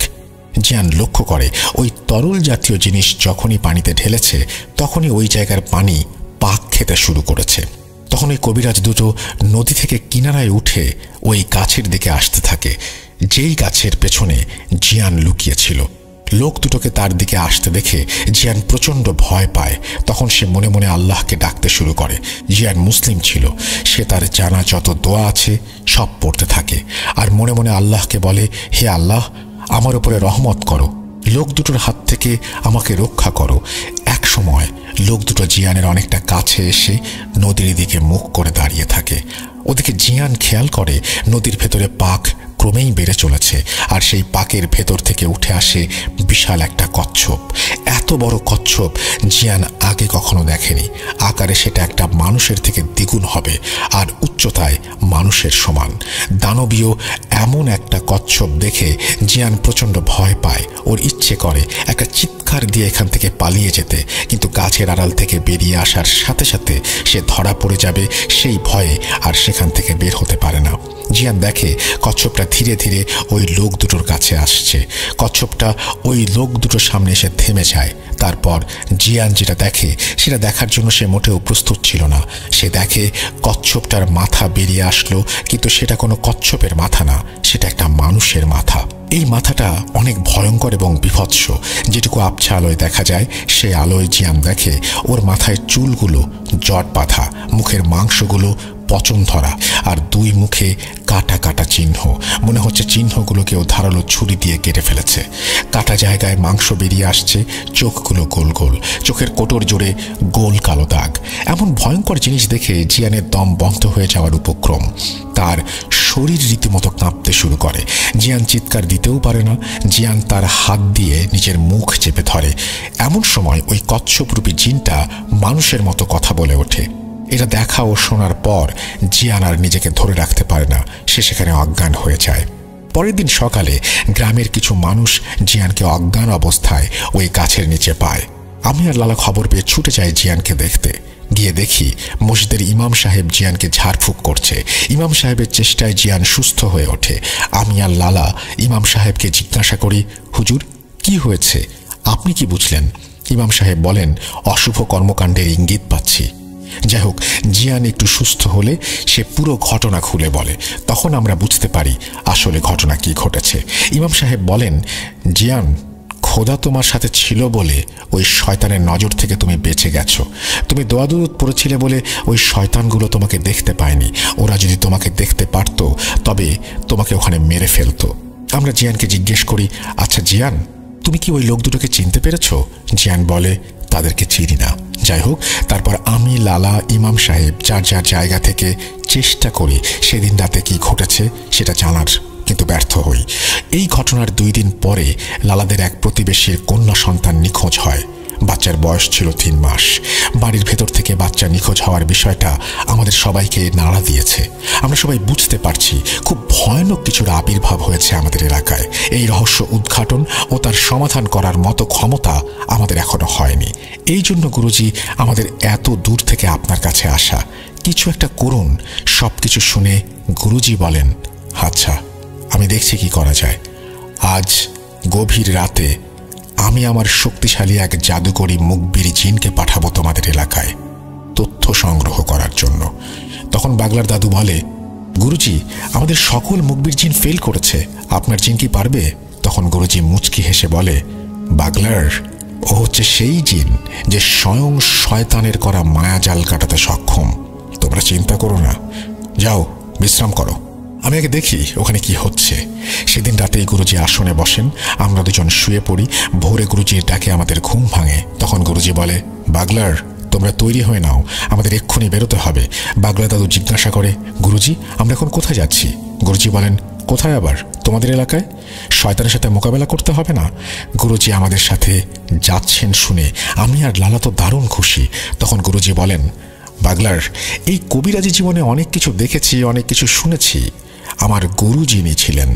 জিয়ান লক্ষ্য করে ওই তরল জাতীয় জিনিস যখনই পানিতে ঢেলেছে তখনই ওই জায়গার পানি পাক খেতে শুরু করেছে। তখন ওই কবিরাজ দুটো নদী থেকে কিনারায় উঠে ওই গাছের দিকে আসতে থাকে, যেই গাছের পেছনে জিয়ান লুকিয়েছিল। লোক দুটোকে তার দিকে আসতে দেখে জিয়ান প্রচণ্ড ভয় পায়। তখন সে মনে মনে আল্লাহকে ডাকতে শুরু করে। জিয়ান মুসলিম ছিল, সে তার জানা যত দোয়া আছে সব পড়তে থাকে আর মনে মনে আল্লাহকে বলে, হে আল্লাহ, আমার উপরে রহমত করো, লোক দুটোর হাত থেকে আমাকে রক্ষা করো। এক সময় লোক দুটো জিয়ানের অনেকটা কাছে এসে নদীর দিকে মুখ করে দাঁড়িয়ে থাকে। ওদিকে জিয়ান খেয়াল করে নদীর ভেতরে পাক ক্রমেই বেড়ে চলেছে আর সেই পাকের ভেতর থেকে উঠে আসে বিশাল একটা কচ্ছপ। এত বড় কচ্ছপ জিয়ান আগে কখনো দেখেনি। আকারে সেটা একটা মানুষের থেকে দ্বিগুণ হবে আর উচ্চতায় মানুষের সমান। দানবীয় এমন একটা কচ্ছপ দেখে জিয়ান প্রচণ্ড ভয় পায়। ওর ইচ্ছে করে একটা চিৎকার দিয়ে এখান থেকে পালিয়ে যেতে, কিন্তু গাছের আড়াল থেকে বেরিয়ে আসার সাথে সাথে সে ধরা পড়ে যাবে সেই ভয়ে আর সেখান থেকে বের হতে পারে না। জিয়ান দেখে কচ্ছপটা ধীরে ধীরে ওই লোক দুটোর কাছে আসছে। কচ্ছপটা ওই লোক দুটোর সামনে এসে থেমে যায়। তারপর জিয়ান যেটা দেখে সেটা দেখার জন্য সে মোটেও প্রস্তুত ছিল না। সে দেখে কচ্ছপটার মাথা বেরিয়ে আসলো, কিন্তু সেটা কোনো কচ্ছপের মাথা না, সেটা একটা মানুষের মাথা। এই মাথাটা অনেক ভয়ঙ্কর এবং বিভৎস। যেটুকু আবছা আলোয় দেখা যায় সে আলোয় জিয়ান দেখে ওর মাথায় চুলগুলো জট বাঁধা, মুখের মাংসগুলো পচন ধরা আর 2 মুখে কাটা কাটা চিহ্ন। মনে হচ্ছে চিহ্নগুলো কেউ ধারালো ছুরি দিয়ে কেটে ফেলেছে। কাটা জায়গায় মাংস বেরিয়ে আসছে, চোখগুলো গোল গোল, চোখের কোটর জোরে গোল কালো দাগ। এমন ভয়ঙ্কর জিনিস দেখে জিয়ানের দম বন্ধ হয়ে যাওয়ার উপক্রম। তার শরীর রীতিমতো কাঁপতে শুরু করে। জিয়ান চিৎকার দিতেও পারে না। জিয়ান তার হাত দিয়ে নিজের মুখ চেপে ধরে। এমন সময় ওই কচ্ছপরূপী জিনটা মানুষের মতো কথা বলে ওঠে। এটা দেখা ও শোনার পর জিয়ান আর নিজেকে ধরে রাখতে পারে না, সে সেখানে অজ্ঞান হয়ে যায়। পরের দিন সকালে গ্রামের কিছু মানুষ জিয়ানকে অজ্ঞান অবস্থায় ওই গাছের নিচে পায়। আমি আর লালা খবর পেয়ে ছুটে যাই জিয়ানকে দেখতে। গিয়ে দেখি মসজিদের ইমাম সাহেব জিয়ানকে ঝাড়ফুঁক করছে। ইমাম সাহেবের চেষ্টায় জিয়ান সুস্থ হয়ে ওঠে। আমি আর লালা ইমাম সাহেবকে জিজ্ঞাসা করি, হুজুর কি হয়েছে, আপনি কি বুঝলেন? ইমাম সাহেব বলেন, অশুভ কর্মকাণ্ডের ইঙ্গিত পাচ্ছি। যাই হোক, জিয়ান একটু সুস্থ হলে সে পুরো ঘটনা খুলে বলে। তখন আমরা বুঝতে পারি আসলে ঘটনা কি ঘটেছে। ইমাম সাহেব বলেন, জিয়ান, খোদা তোমার সাথে ছিল বলে ওই শয়তানের নজর থেকে তুমি বেঁচে গেছো। তুমি দোয়া দুরূদ পড়েছিলে বলে ওই শয়তানগুলো তোমাকে দেখতে পায়নি। ওরা যদি তোমাকে দেখতে পারত তবে তোমাকে ওখানে মেরে ফেলতো। আমরা জিয়ানকে জিজ্ঞেস করি, আচ্ছা জিয়ান, তুমি কি ওই লোক দুটোকে চিনতে পেরেছো? জিয়ান বলে, তাদেরকে চিনি না। যাই হোক, তারপর আমি, লালা, ইমাম সাহেব যার যার জায়গা থেকে চেষ্টা করি সেদিন রাতে কি ঘটেছে সেটা জানার, কিন্তু ব্যর্থ হই। এই ঘটনার 2 দিন পরে লালাদের এক প্রতিবেশীর কন্যা সন্তান নিখোঁজ হয়। বাচ্চার বয়স ছিল 3 মাস। বাড়ির ভেতর থেকে বাচ্চা নিখোঁজ হওয়ার বিষয়টা আমাদের সবাইকে নাড়া দিয়েছে। আমরা সবাই বুঝতে পারছি খুব ভয়ানক কিছুর আবির্ভাব হয়েছে আমাদের এলাকায়। এই রহস্য উদ্ঘাটন ও তার সমাধান করার মতো ক্ষমতা আমাদের এখনো হয়নি। এই জন্য গুরুজি আমাদের এত দূর থেকে আপনার কাছে আসা। কিছু একটা করুন। সব কিছু শুনে গুরুজি বলেন, আচ্ছা, আমি দেখছি কি করা যায়। আজ গভীর রাতে আমি আমার শক্তিশালী এক জাদুকরী মুখবিরি জিনকে পাঠাবো তোমাদের এলাকায় তথ্য সংগ্রহ করার জন্য। তখন তখন বাগলার দাদু বলে, গুরুজি, আমাদের সকল মুখবির জিন ফেল করেছে, আপনার জিন কি পারবে? তখন গুরুজি মুচকি হেসে বলে, বাগলার, ও হচ্ছে সেই জিন যে স্বয়ং শয়তানের করা মায়াজাল কাটাতে সক্ষম। তোমরা চিন্তা করো না, যাও বিশ্রাম করো, আমি আগে দেখি ওখানে কি হচ্ছে। সেদিন রাতেই গুরুজি আসনে বসেন, আমরা দুজন শুয়ে পড়ি। ভোরে গুরুজির ডাকে আমাদের ঘুম ভাঙে। তখন গুরুজি বলে, বাগলার, তোমরা তৈরি হয়ে নাও, আমাদের এক্ষুনি বেরোতে হবে। বাগলা দাদু জিজ্ঞাসা করে, গুরুজি, আমরা এখন কোথায় যাচ্ছি? গুরুজি বলেন, কোথায় আবার? তোমাদের এলাকায়। শয়তানের সাথে মোকাবেলা করতে হবে না। গুরুজি আমাদের সাথে যাচ্ছেন শুনে আমি আর লালা তো দারুণ খুশি। তখন গুরুজি বলেন, বাগলার, এই কবিরাজি জীবনে অনেক কিছু দেখেছি, অনেক কিছু শুনেছি। আমার গুরু যিনি ছিলেন,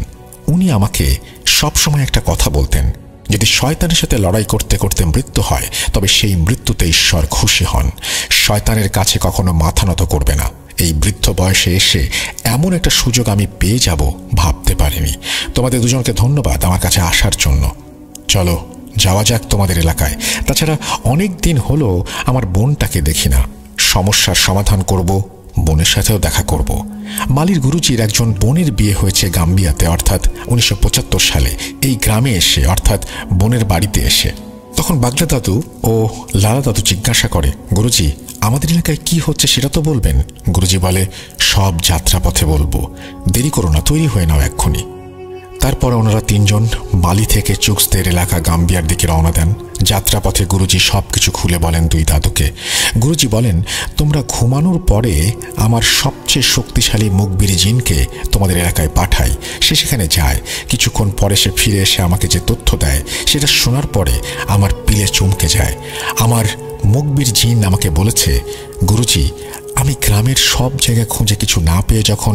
উনি আমাকে সবসময় একটা কথা বলতেন, যদি শয়তানের সাথে লড়াই করতে করতে মৃত্যু হয় তবে সেই মৃত্যুতে ঈশ্বর খুশি হন। শয়তানের কাছে কখনো মাথা নত করবে না। এই বৃদ্ধ বয়সে এসে এমন একটা সুযোগ আমি পেয়ে যাব ভাবতে পারিনি। তোমাদের দুজনকে ধন্যবাদ আমার কাছে আসার জন্য। চলো যাওয়া যাক তোমাদের এলাকায়। তাছাড়া অনেক দিন হলো আমার বোনটাকে দেখি না। সমস্যার সমাধান করব, বোনের সাথেও দেখা করব। মালির গুরুজির একজন বোনের বিয়ে হয়েছে গাম্বিয়াতে, অর্থাৎ 1975 সালে এই গ্রামে এসে, অর্থাৎ বোনের বাড়িতে এসে। তখন বাগলা দাদু ও লালা দাদু জিজ্ঞাসা করে, গুরুজি, আমাদের এলাকায় কি হচ্ছে সেটা তো বলবেন। গুরুজি বলে, সব যাত্রাপথে বলবো, দেরি করো না, তৈরি হয়ে নাও এক্ষুনি। তারপর ওনারা তিনজন মালি থেকে চুক্সদের এলাকা গাম্বিয়ার দিকে রওনা দেন। যাত্রাপথে গুরুজি সবকিছু খুলে বলেন দুই দাদুকে। গুরুজি বলেন, তোমরা ঘুমানোর পরে আমার সবচেয়ে শক্তিশালী মুখবিরি জিনকে তোমাদের এলাকায় পাঠাই। সে সেখানে যায়, কিছুক্ষণ পরে সে ফিরে এসে আমাকে যে তথ্য দেয় সেটা শোনার পরে আমার পিলে চমকে যায়। আমার মুখবির জিন আমাকে বলেছে, গুরুজি, আমি গ্রামের সব জায়গায় খুঁজে কিছু না পেয়ে যখন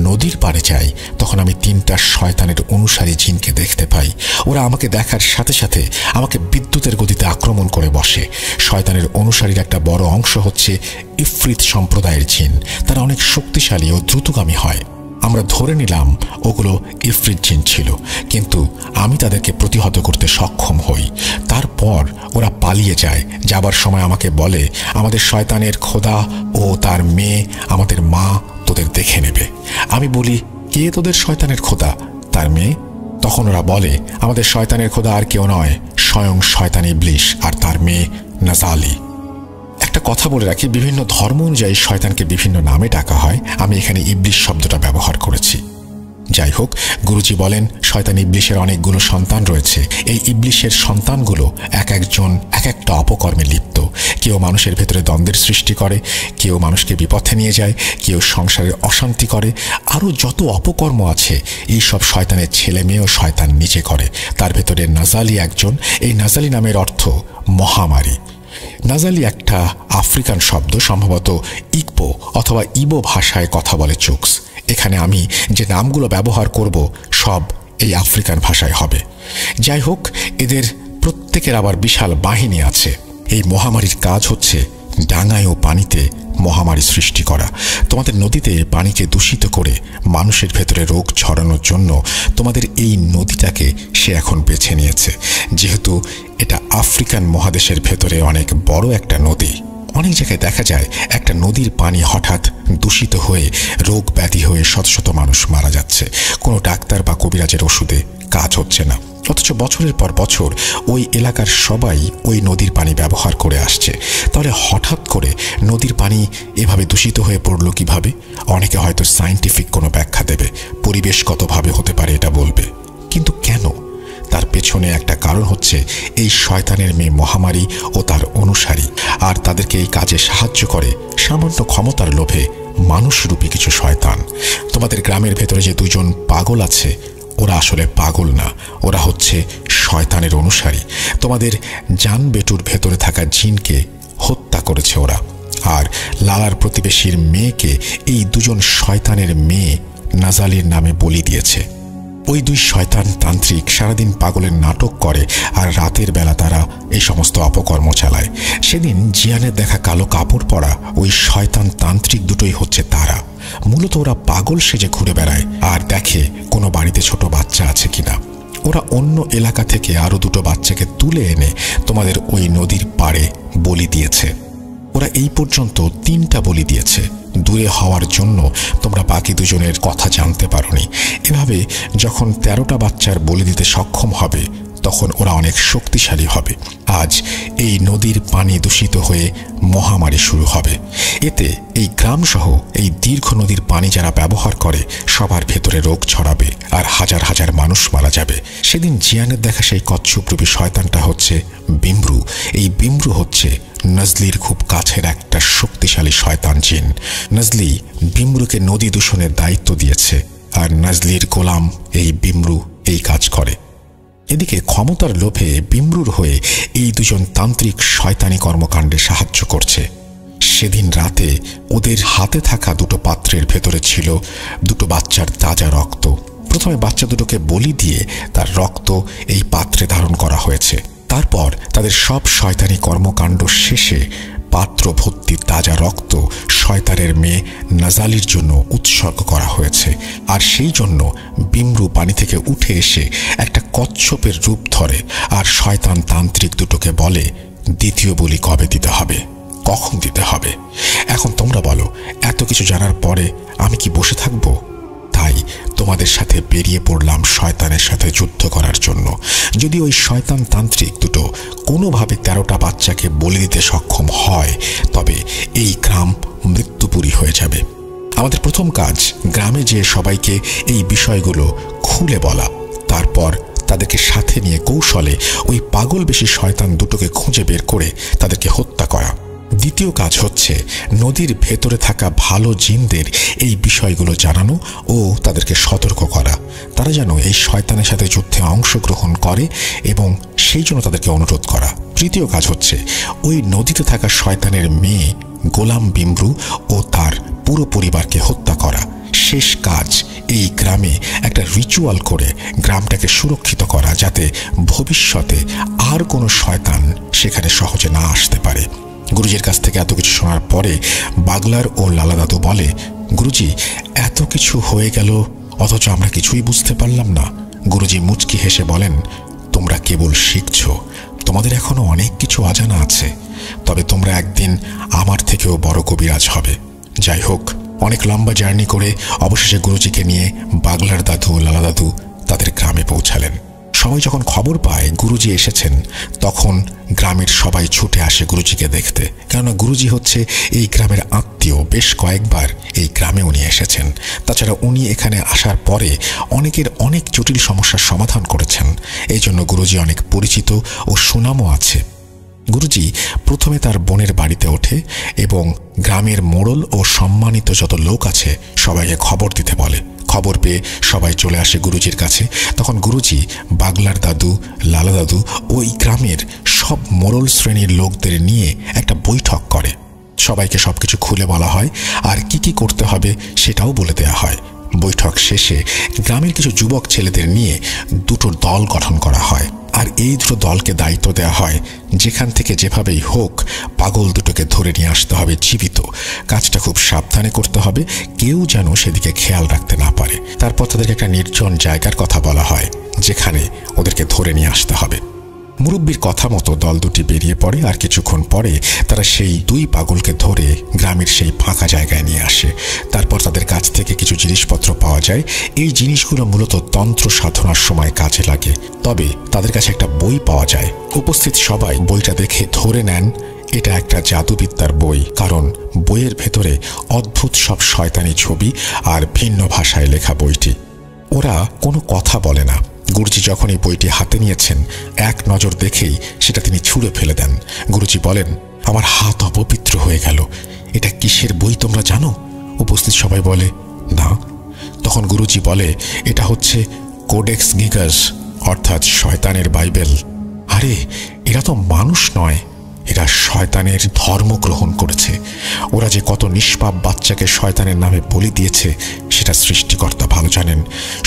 নদীর পাড়ে যাই তখন আমি 3টা শয়তানের অনুসারী জিনকে দেখতে পাই। ওরা আমাকে দেখার সাথে সাথে আমাকে বিদ্যুতের গতিতে আক্রমণ করে বসে। শয়তানের অনুসারীর একটা বড় অংশ হচ্ছে ইফরিত সম্প্রদায়ের জিন। তারা অনেক শক্তিশালী ও দ্রুতগামী হয়। আমরা ধরে নিলাম ওগুলো ইফরিত জিন ছিল, কিন্তু আমি তাদেরকে প্রতিহত করতে সক্ষম হই। তারপর ওরা পালিয়ে যায়। যাবার সময় আমাকে বলে, আমাদের শয়তানের খোদা ও তার মেয়ে, আমাদের মা তোদের দেখে নেবে। আমি বলি, কে তোদের শয়তানের খোদা, তার মেয়ে? তখন ওরা বলে, আমাদের শয়তানের খোদা আর কেউ নয়, স্বয়ং শয়তান ইবলিশ আর তার মেয়ে নাজালি। একটা কথা বলে রাখি, বিভিন্ন ধর্ম অনুযায়ী শয়তানকে বিভিন্ন নামে ডাকা হয়। আমি এখানে ইবলিশ শব্দটা ব্যবহার করেছি। যাই হোক, গুরুজি বলেন, শয়তান ইবলিশের অনেকগুলো সন্তান রয়েছে। এই ইবলিশের সন্তানগুলো এক একজন এক একটা অপকর্মে লিপ্ত। কেউ মানুষের ভেতরে দ্বন্দ্বের সৃষ্টি করে, কেউ মানুষকে বিপথে নিয়ে যায়, কেউ সংসারে অশান্তি করে। আরও যত অপকর্ম আছে এই সব শয়তানের ছেলে মেয়েও শয়তান নিজে করে। তার ভেতরে নাজালি একজন। এই নাজালি নামের অর্থ মহামারী। নাজালি একটা আফ্রিকান শব্দ, সম্ভবত ইকবো অথবা ইবো ভাষায় কথা বলে চুক্স। এখানে আমি যে নামগুলো ব্যবহার করব সব এই আফ্রিকান ভাষায় হবে। যাই হোক, এদের প্রত্যেকের আবার বিশাল বাহিনী আছে। এই মহামারীর কাজ হচ্ছে ডাঙায় ও পানিতে মহামারী সৃষ্টি করা। তোমাদের নদীতে পানিকে দূষিত করে মানুষের ভেতরে রোগ ছড়ানোর জন্য তোমাদের এই নদীটাকে সে এখন বেছে নিয়েছে। যেহেতু এটা আফ্রিকান মহাদেশের ভেতরে অনেক বড় একটা নদী, অনেক জায়গায় দেখা যায় একটা নদীর পানি হঠাৎ দূষিত হয়ে রোগ ব্যাধি হয়ে শত শত মানুষ মারা যাচ্ছে। কোনো ডাক্তার বা কবিরাজের ওষুধে কাজ হচ্ছে না, অথচ বছরের পর বছর ওই এলাকার সবাই ওই নদীর পানি ব্যবহার করে আসছে। তাহলে হঠাৎ করে নদীর পানি এভাবে দূষিত হয়ে পড়লো কিভাবে? অনেকে হয়তো সায়েন্টিফিক কোনো ব্যাখ্যা দেবে, পরিবেশগতভাবে হতে পারে এটা বলবে, কিন্তু কেন? তার পেছনে একটা কারণ হচ্ছে এই শয়তানের মেয়ে মহামারী ও তার অনুসারী। আর তাদেরকে এই কাজে সাহায্য করে সামান্য ক্ষমতার লোভে মানুষরূপী কিছু শয়তান। তোমাদের গ্রামের ভেতরে যে দুজন পাগল আছে, ওরা আসলে পাগল না, ওরা হচ্ছে শয়তানের অনুসারী। তোমাদের জান বেটুর ভেতরে থাকা জিনকে হত্যা করেছে ওরা। আর লালার প্রতিবেশীর মেয়েকে এই দুজন শয়তানের মেয়ে নাজালির নামে বলি দিয়েছে। ওই দুই শয়তান তান্ত্রিক সারাদিন পাগলের নাটক করে আর রাতের বেলা তারা এই সমস্ত অপকর্ম চালায়। সেদিন জিয়ানের দেখা কালো কাপড় পরা ওই শয়তান তান্ত্রিক দুটোই হচ্ছে তারা। মূলত ওরা পাগল সেজে ঘুরে বেড়ায় আর দেখে কোনো বাড়িতে ছোট বাচ্চা আছে কিনা। ওরা অন্য এলাকা থেকে আরও দুটো বাচ্চাকে তুলে এনে তোমাদের ওই নদীর পাড়ে বলি দিয়েছে। ওরা এই পর্যন্ত 3টা বলি দিয়েছে। দূরে হওয়ার জন্য তোমরা বাকি দুজনের কথা জানতে পারোনি। এভাবে যখন 13টা বাচ্চার বলি দিতে সক্ষম হবে তখন ওরা অনেক শক্তিশালী হবে। আজ এই নদীর পানি দূষিত হয়ে মহামারী শুরু হবে। এতে এই গ্রামসহ এই দীর্ঘ নদীর পানি যারা ব্যবহার করে সবার ভেতরে রোগ ছড়াবে আর হাজার হাজার মানুষ মারা যাবে। সেদিন জিয়ানের দেখা সেই কচ্ছপরূপী শয়তানটা হচ্ছে বিমরু। এই বিমরু হচ্ছে নজলির খুব কাছের একটা শক্তিশালী শয়তান জিন। নজলি বিমরুকে নদী দূষণের দায়িত্ব দিয়েছে আর নজলির গোলাম এই বিমরু এই কাজ করে। এদিকে ক্ষমতার লোভে বিমরুর হয়ে এই দুজন তান্ত্রিক শয়তানি কর্মকাণ্ডে সাহায্য করছে। সেদিন রাতে ওদের হাতে থাকা 2টো পাত্রের ভেতরে ছিল 2টো বাচ্চার তাজা রক্ত। প্রথমে বাচ্চা দুটোকে বলি দিয়ে তার রক্ত এই পাত্রে ধারণ করা হয়েছে। তারপর তাদের সব শয়তানি কর্মকাণ্ড শেষে পাত্র ভর্তি তাজা রক্ত শয়তানের মেয়ে নাজালির জন্য উৎসর্গ করা হয়েছে। আর সেই জন্য বিমরু পানি থেকে উঠে এসে একটা কচ্ছপের রূপ ধরে আর শয়তান তান্ত্রিক দুটোকে বলে দ্বিতীয় বলি কবে দিতে হবে, কখন দিতে হবে। এখন তোমরা বলো, এত কিছু জানার পরে আমি কি বসে থাকবো? তাই তোমাদের সাথে বেরিয়ে পড়লাম শয়তানের সাথে যুদ্ধ করার জন্য। যদি ওই শয়তান তান্ত্রিক দুটো কোনোভাবে 13টা বাচ্চাকে বলি দিতে সক্ষম হয় তবে এই গ্রাম মৃত্যুপুরী হয়ে যাবে। আমাদের প্রথম কাজ গ্রামে যেয়ে সবাইকে এই বিষয়গুলো খুলে বলা, তারপর তাদেরকে সাথে নিয়ে কৌশলে ওই পাগল বেশি শয়তান দুটোকে খুঁজে বের করে তাদেরকে হত্যা করা। দ্বিতীয় কাজ হচ্ছে নদীর ভেতরে থাকা ভালো জিনদের এই বিষয়গুলো জানানো ও তাদেরকে সতর্ক করা, তারা যেন এই শয়তানের সাথে যুদ্ধে অংশগ্রহণ করে এবং সেই জন্য তাদেরকে অনুরোধ করা। তৃতীয় কাজ হচ্ছে ওই নদীতে থাকা শয়তানের মেয়ে গোলাম বিমরু ও তার পুরো পরিবারকে হত্যা করা। শেষ কাজ এই গ্রামে একটা রিচুয়াল করে গ্রামটাকে সুরক্ষিত করা, যাতে ভবিষ্যতে আর কোনো শয়তান সেখানে সহজে না আসতে পারে। গুরুজির কাছ থেকে এত কিছু শোনার পরে বাগলার ও লালা দাদু বলে, গুরুজি এত কিছু হয়ে গেল অথচ আমরা কিছুই বুঝতে পারলাম না। গুরুজি মুচকি হেসে বলেন, তোমরা কেবল শিখছ, তোমাদের এখনো অনেক কিছু অজানা আছে, তবে তোমরা একদিন আমার থেকেও বড় কবিরাজ হবে। যাই হোক, অনেক লম্বা জার্নি করে অবশেষে গুরুজিকে নিয়ে বাগলার দাদু ও লালা দাদু তাদের গ্রামে পৌঁছালেন। সবাই যখন খবর পায় গুরুজি এসেছেন তখন গ্রামের সবাই ছুটে আসে গুরুজিকে দেখতে, কেননা গুরুজি হচ্ছে এই গ্রামের আত্মীয়। বেশ কয়েকবার এই গ্রামে উনি এসেছেন। তাছাড়া উনি এখানে আসার পরে অনেকের অনেক জটিল সমস্যার সমাধান করেছেন। এই জন্য গুরুজি অনেক পরিচিত ও সুনামও আছে। গুরুজি প্রথমে তার বোনের বাড়িতে ওঠে এবং গ্রামের মোড়ল ও সম্মানিত যত লোক আছে সবাইকে খবর দিতে বলে। খবর পেয়ে সবাই চলে আসে গুরুজির কাছে। তখন গুরুজি বাগলার দাদু, লালা দাদু ওই গ্রামের সব মোড়ল শ্রেণীর লোকদের নিয়ে একটা বৈঠক করে। সবাইকে সবকিছু খুলে বলা হয় আর কি কি করতে হবে সেটাও বলে দেয়া হয়। বৈঠক শেষে গ্রামের কিছু যুবক ছেলেদের নিয়ে 2টো দল গঠন করা হয় আর এই 2টো দলকে দায়িত্ব দেওয়া হয় যেখান থেকে যেভাবেই হোক পাগল দুটোকে ধরে নিয়ে আসতে হবে জীবিত। কাজটা খুব সাবধানে করতে হবে, কেউ যেন সেদিকে খেয়াল রাখতে না পারে। তারপর তাদেরকে একটা নির্জন জায়গার কথা বলা হয় যেখানে ওদেরকে ধরে নিয়ে আসতে হবে। মুরব্বীর কথা মতো দল দুটি বেরিয়ে পড়ে আর কিছুক্ষণ পরে তারা সেই 2 পাগলকে ধরে গ্রামের সেই ফাঁকা জায়গায় নিয়ে আসে। তারপর তাদের কাছ থেকে কিছু জিনিসপত্র পাওয়া যায়। এই জিনিসগুলো মূলত তন্ত্র সাধনার সময় কাজে লাগে। তবে তাদের কাছে একটা বই পাওয়া যায়। উপস্থিত সবাই বইটা দেখে ধরে নেন এটা একটা জাদুবিদ্যার বই, কারণ বইয়ের ভেতরে অদ্ভুত সব শয়তানি ছবি আর ভিন্ন ভাষায় লেখা বইটি। ওরা কোনো কথা বলে না। গুরুজি যখন এই বইটি হাতে নিয়েছেন এক নজর দেখেই সেটা তিনি ছুঁড়ে ফেলে দেন। গুরুজি বলেন, আমার হাত অপবিত্র হয়ে গেল, এটা কিসের বই তোমরা জানো? উপস্থিত সবাই বলে না। তখন গুরুজি বলে, এটা হচ্ছে কোডেক্স গিগাস, অর্থাৎ শয়তানের বাইবেল। আরে এরা তো মানুষ নয়, এরা শয়তানের ধর্ম গ্রহণ করেছে। ওরা যে কত নিষ্পাপ বাচ্চাকে শয়তানের নামে বলি দিয়েছে সেটা সৃষ্টিকর্তা ভালো জানেন।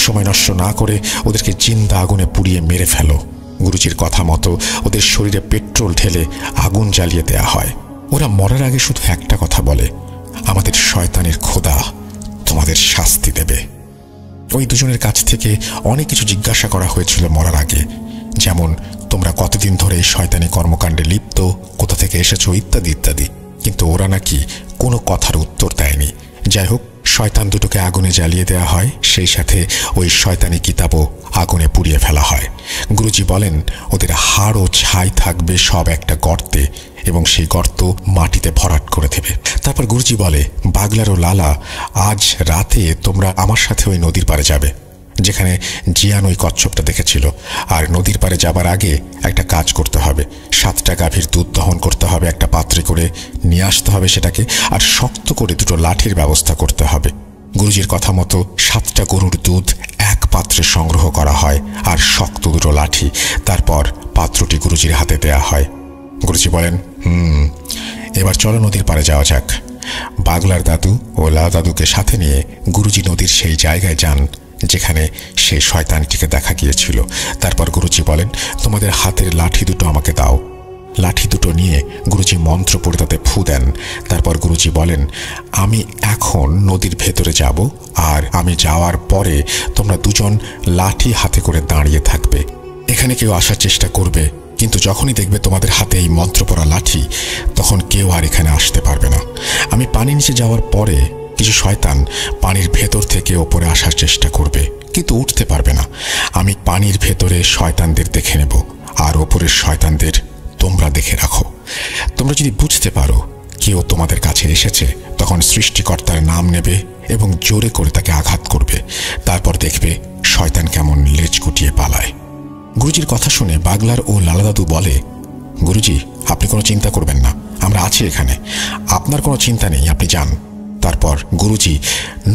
সময় নষ্ট না করে ওদেরকে জিন্দা আগুনে পুড়িয়ে মেরে ফেলো। গুরুজির কথা মতো ওদের শরীরে পেট্রোল ঢেলে আগুন জ্বালিয়ে দেয়া হয়। ওরা মরার আগে শুধু একটা কথা বলে, আমাদের শয়তানের খোদা তোমাদের শাস্তি দেবে। ওই দুজনের কাছ থেকে অনেক কিছু জিজ্ঞাসা করা হয়েছিল মরার আগে, যেমন তোমরা কতদিন ধরে এই শয়তানি কর্মকাণ্ডে লিপ্ত, কোথা থেকে এসেছো ইত্যাদি ইত্যাদি। কিন্তু ওরা নাকি কোনো কথার উত্তর দেয়নি। যাই হোক, শয়তান দুটোকে আগুনে জ্বালিয়ে দেওয়া হয়, সেই সাথে ওই শয়তানি কিতাবও আগুনে পুড়িয়ে ফেলা হয়। গুরুজি বলেন ওদের হাড় ও ছাই থাকবে সব একটা গর্তে, এবং সেই গর্ত মাটিতে ভরাট করে দেবে। তারপর গুরুজি বলে, বাগলার ও লালা, আজ রাতে তোমরা আমার সাথে ওই নদীর পাড়ে যাবে যেখানে জিয়ান ওই কচ্ছপটা দেখেছিল। আর নদীর পাড়ে যাবার আগে একটা কাজ করতে হবে, 7টা গাভীর দুধ দহন করতে হবে, একটা পাত্রে করে নিয়ে আসতে হবে সেটাকে, আর শক্ত করে 2টো লাঠির ব্যবস্থা করতে হবে। গুরুজির কথা মতো 7টা গরুর দুধ এক পাত্রে সংগ্রহ করা হয় আর শক্ত 2টো লাঠি। তারপর পাত্রটি গুরুজির হাতে দেয়া হয়। গুরুজি বলেন, এবার চলো নদীর পাড়ে যাওয়া যাক। বাগলার দাদু ও লালা দাদুকে সাথে নিয়ে গুরুজি নদীর সেই জায়গায় যান যেখানে সেই শয়তানটিকে দেখা গিয়েছিল। তারপর গুরুজি বলেন, তোমাদের হাতের লাঠি 2টো আমাকে দাও। লাঠি 2টো নিয়ে গুরুজি মন্ত্র পড়ে তাতে ফু দেন। তারপর গুরুজি বলেন, আমি এখন নদীর ভেতরে যাব, আর আমি যাওয়ার পরে তোমরা 2জন লাঠি হাতে করে দাঁড়িয়ে থাকবে। এখানে কেউ আসার চেষ্টা করবে, কিন্তু যখনই দেখবে তোমাদের হাতে এই মন্ত্র পড়া লাঠি, তখন কেউ আর এখানে আসতে পারবে না। আমি পানি নিচে যাওয়ার পরে কিছু শয়তান পানির ভেতর থেকে ওপরে আসার চেষ্টা করবে, কিন্তু উঠতে পারবে না। আমি পানির ভেতরে শয়তানদের দেখে নেব, আর ওপরের শয়তানদের তোমরা দেখে রাখো। তোমরা যদি বুঝতে পারো কেউ তোমাদের কাছে এসেছে, তখন সৃষ্টিকর্তার নাম নেবে এবং জোরে করে তাকে আঘাত করবে। তারপর দেখবে শয়তান কেমন লেজ গুটিয়ে পালায়। গুরুজির কথা শুনে বাগলার ও লালা দাদু বলে, গুরুজি, আপনি কোনো চিন্তা করবেন না, আমরা আছি এখানে, আপনার কোনো চিন্তা নেই, আপনি যান। তারপর গুরুজি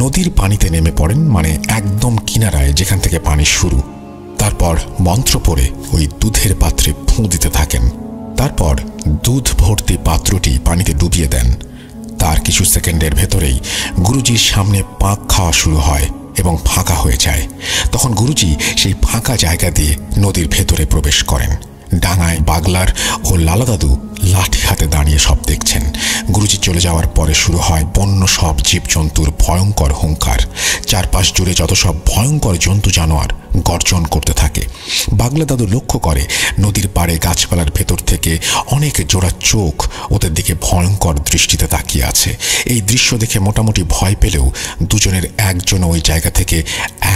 নদীর পানিতে নেমে পড়েন, মানে একদম কিনারায় যেখান থেকে পানি শুরু। তারপর মন্ত্র পড়ে ওই দুধের পাত্রে ফুঁ দিতে থাকেন। তারপর দুধ ভর্তি পাত্রটি পানিতে ডুবিয়ে দেন। তার কিছু সেকেন্ডের ভেতরেই গুরুজির সামনে পাক খাওয়া শুরু হয় এবং ফাঁকা হয়ে যায়। তখন গুরুজি সেই ফাঁকা জায়গা দিয়ে নদীর ভেতরে প্রবেশ করেন। ডাঙায় বাগলার ও লালা দাদু লাঠি হাতে দাঁড়িয়ে সব দেখছেন। গুরুজি চলে যাওয়ার পরে শুরু হয় বন্য সব জীবজন্তুর ভয়ঙ্কর হুঙ্কার। চারপাশ জুড়ে যত সব ভয়ঙ্কর জন্তু জানোয়ার গর্জন করতে থাকে। বাগলা দাদু লক্ষ্য করে নদীর পাড়ে গাছপালার ভেতর থেকে অনেক জোড়া চোখ ওদের দিকে ভয়ঙ্কর দৃষ্টিতে তাকিয়ে আছে। এই দৃশ্য দেখে মোটামুটি ভয় পেলেও 2জনের একজনও ওই জায়গা থেকে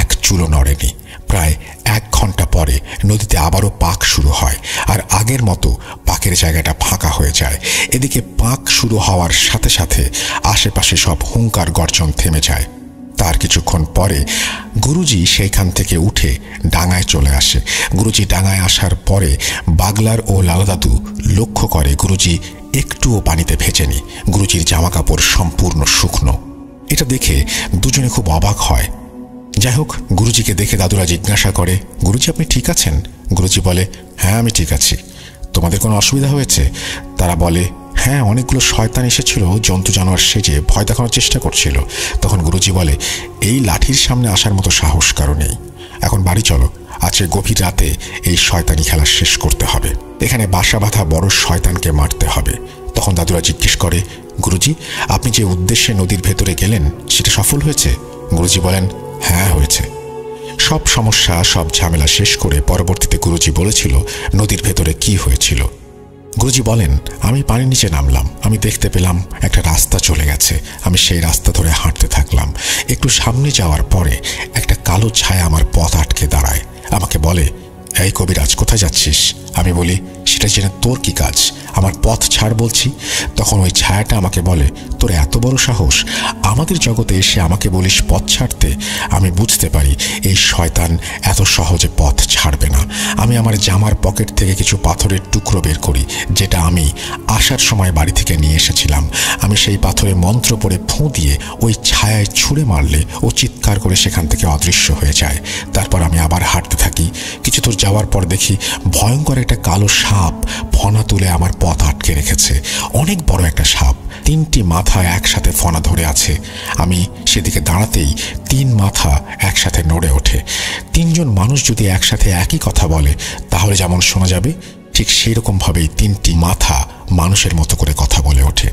এক চুলো নড়েনি। প্রায় 1 ঘন্টা পরে নদীতে আবারও পাক শুরু হয়, আর আগের মতো পাকের জায়গাটা ফাঁকা হয়ে যায়। এদিকে পাক শুরু হওয়ার সাথে সাথে আশেপাশে সব হুঙ্কার গর্জন থেমে যায়। তার কিছুক্ষণ পরে গুরুজি সেইখান থেকে উঠে ডাঙায় চলে আসে। গুরুজি ডাঙায় আসার পরে বাগলার ও লালা দাদু লক্ষ্য করে গুরুজি একটুও পানিতে ভেজেনি। গুরুজির জামা কাপড় সম্পূর্ণ শুকনো। এটা দেখে 2জনে খুব অবাক হয়। যাই হোক, গুরুজিকে দেখে দাদুরা জিজ্ঞাসা করে, গুরুজি, আপনি ঠিক আছেন? গুরুজি বলে, হ্যাঁ, আমি ঠিক আছি। তোমাদের কোনো অসুবিধা হয়েছে? তারা বলে, হ্যাঁ, অনেকগুলো শয়তান এসেছিল, জন্তু জানোয়ার সেজে ভয় দেখানোর চেষ্টা করছিল। তখন গুরুজি বলে, এই লাঠির সামনে আসার মতো সাহস কারো নেই। এখন বাড়ি চলো, আজকে গভীর রাতে এই শয়তানি খেলা শেষ করতে হবে। এখানে বাসা বাঁধা বড় শয়তানকে মারতে হবে। তখন দাদুরা জিজ্ঞেস করে, গুরুজি, আপনি যে উদ্দেশ্যে নদীর ভেতরে গেলেন সেটা সফল হয়েছে? গুরুজি বলেন, হ্যাঁ, হয়েছে। সব সমস্যা, সব ঝামেলা শেষ করে পরবর্তীতে গুরুজি বলেছিল নদীর ভেতরে কি হয়েছিল। গুরুজি বলেন, আমি পানির নিচে নামলাম, আমি দেখতে পেলাম একটা রাস্তা চলে গেছে। আমি সেই রাস্তা ধরে হাঁটতে থাকলাম। একটু সামনে যাওয়ার পরে একটা কালো ছায়া আমার পথ আটকে দাঁড়ায়। আমাকে বলে, এই কবিরাজ, কোথায় যাচ্ছিস? আমি বলি, সেটা জেনে তোর কি কাজ? আমার পথ ছাড় বলছি। তখন ওই ছায়াটা আমাকে বলে, তোর এত বড় সাহস, আমাদের জগতে এসে আমাকে বলিস পথ ছাড়তে? আমি বুঝতে পারি এই শয়তান এত সহজে পথ ছাড়বে না। আমি আমার জামার পকেট থেকে কিছু পাথরের টুকরো বের করি, যেটা আমি আসার সময় বাড়ি থেকে নিয়ে এসেছিলাম। আমি সেই পাথরে মন্ত্র পড়ে ফুঁ দিয়ে ওই ছায়ায় ছুঁড়ে মারলে ও চিৎকার করে সেখান থেকে অদৃশ্য হয়ে যায়। তারপর আমি আবার হাঁটতে থাকি। কিছু দূর যাওয়ার পর দেখি ভয়ঙ্কর একটা কালো সাপ ফনা তুলে আমার পথ আটকে রেখেছে। অনেক বড় একটা সাপ, 3টি মাথা একসাথে ফনা ধরে আছে। আমি সেদিকে দাঁড়াতেই 3 মাথা একসাথে নড়ে ওঠে। 3জন মানুষ যদি একসাথে একই কথা বলে তাহলে যেমন শোনা যাবে, ঠিক সেই রকমভাবেই 3টি মাথা মানুষের মতো করে কথা বলে ওঠে।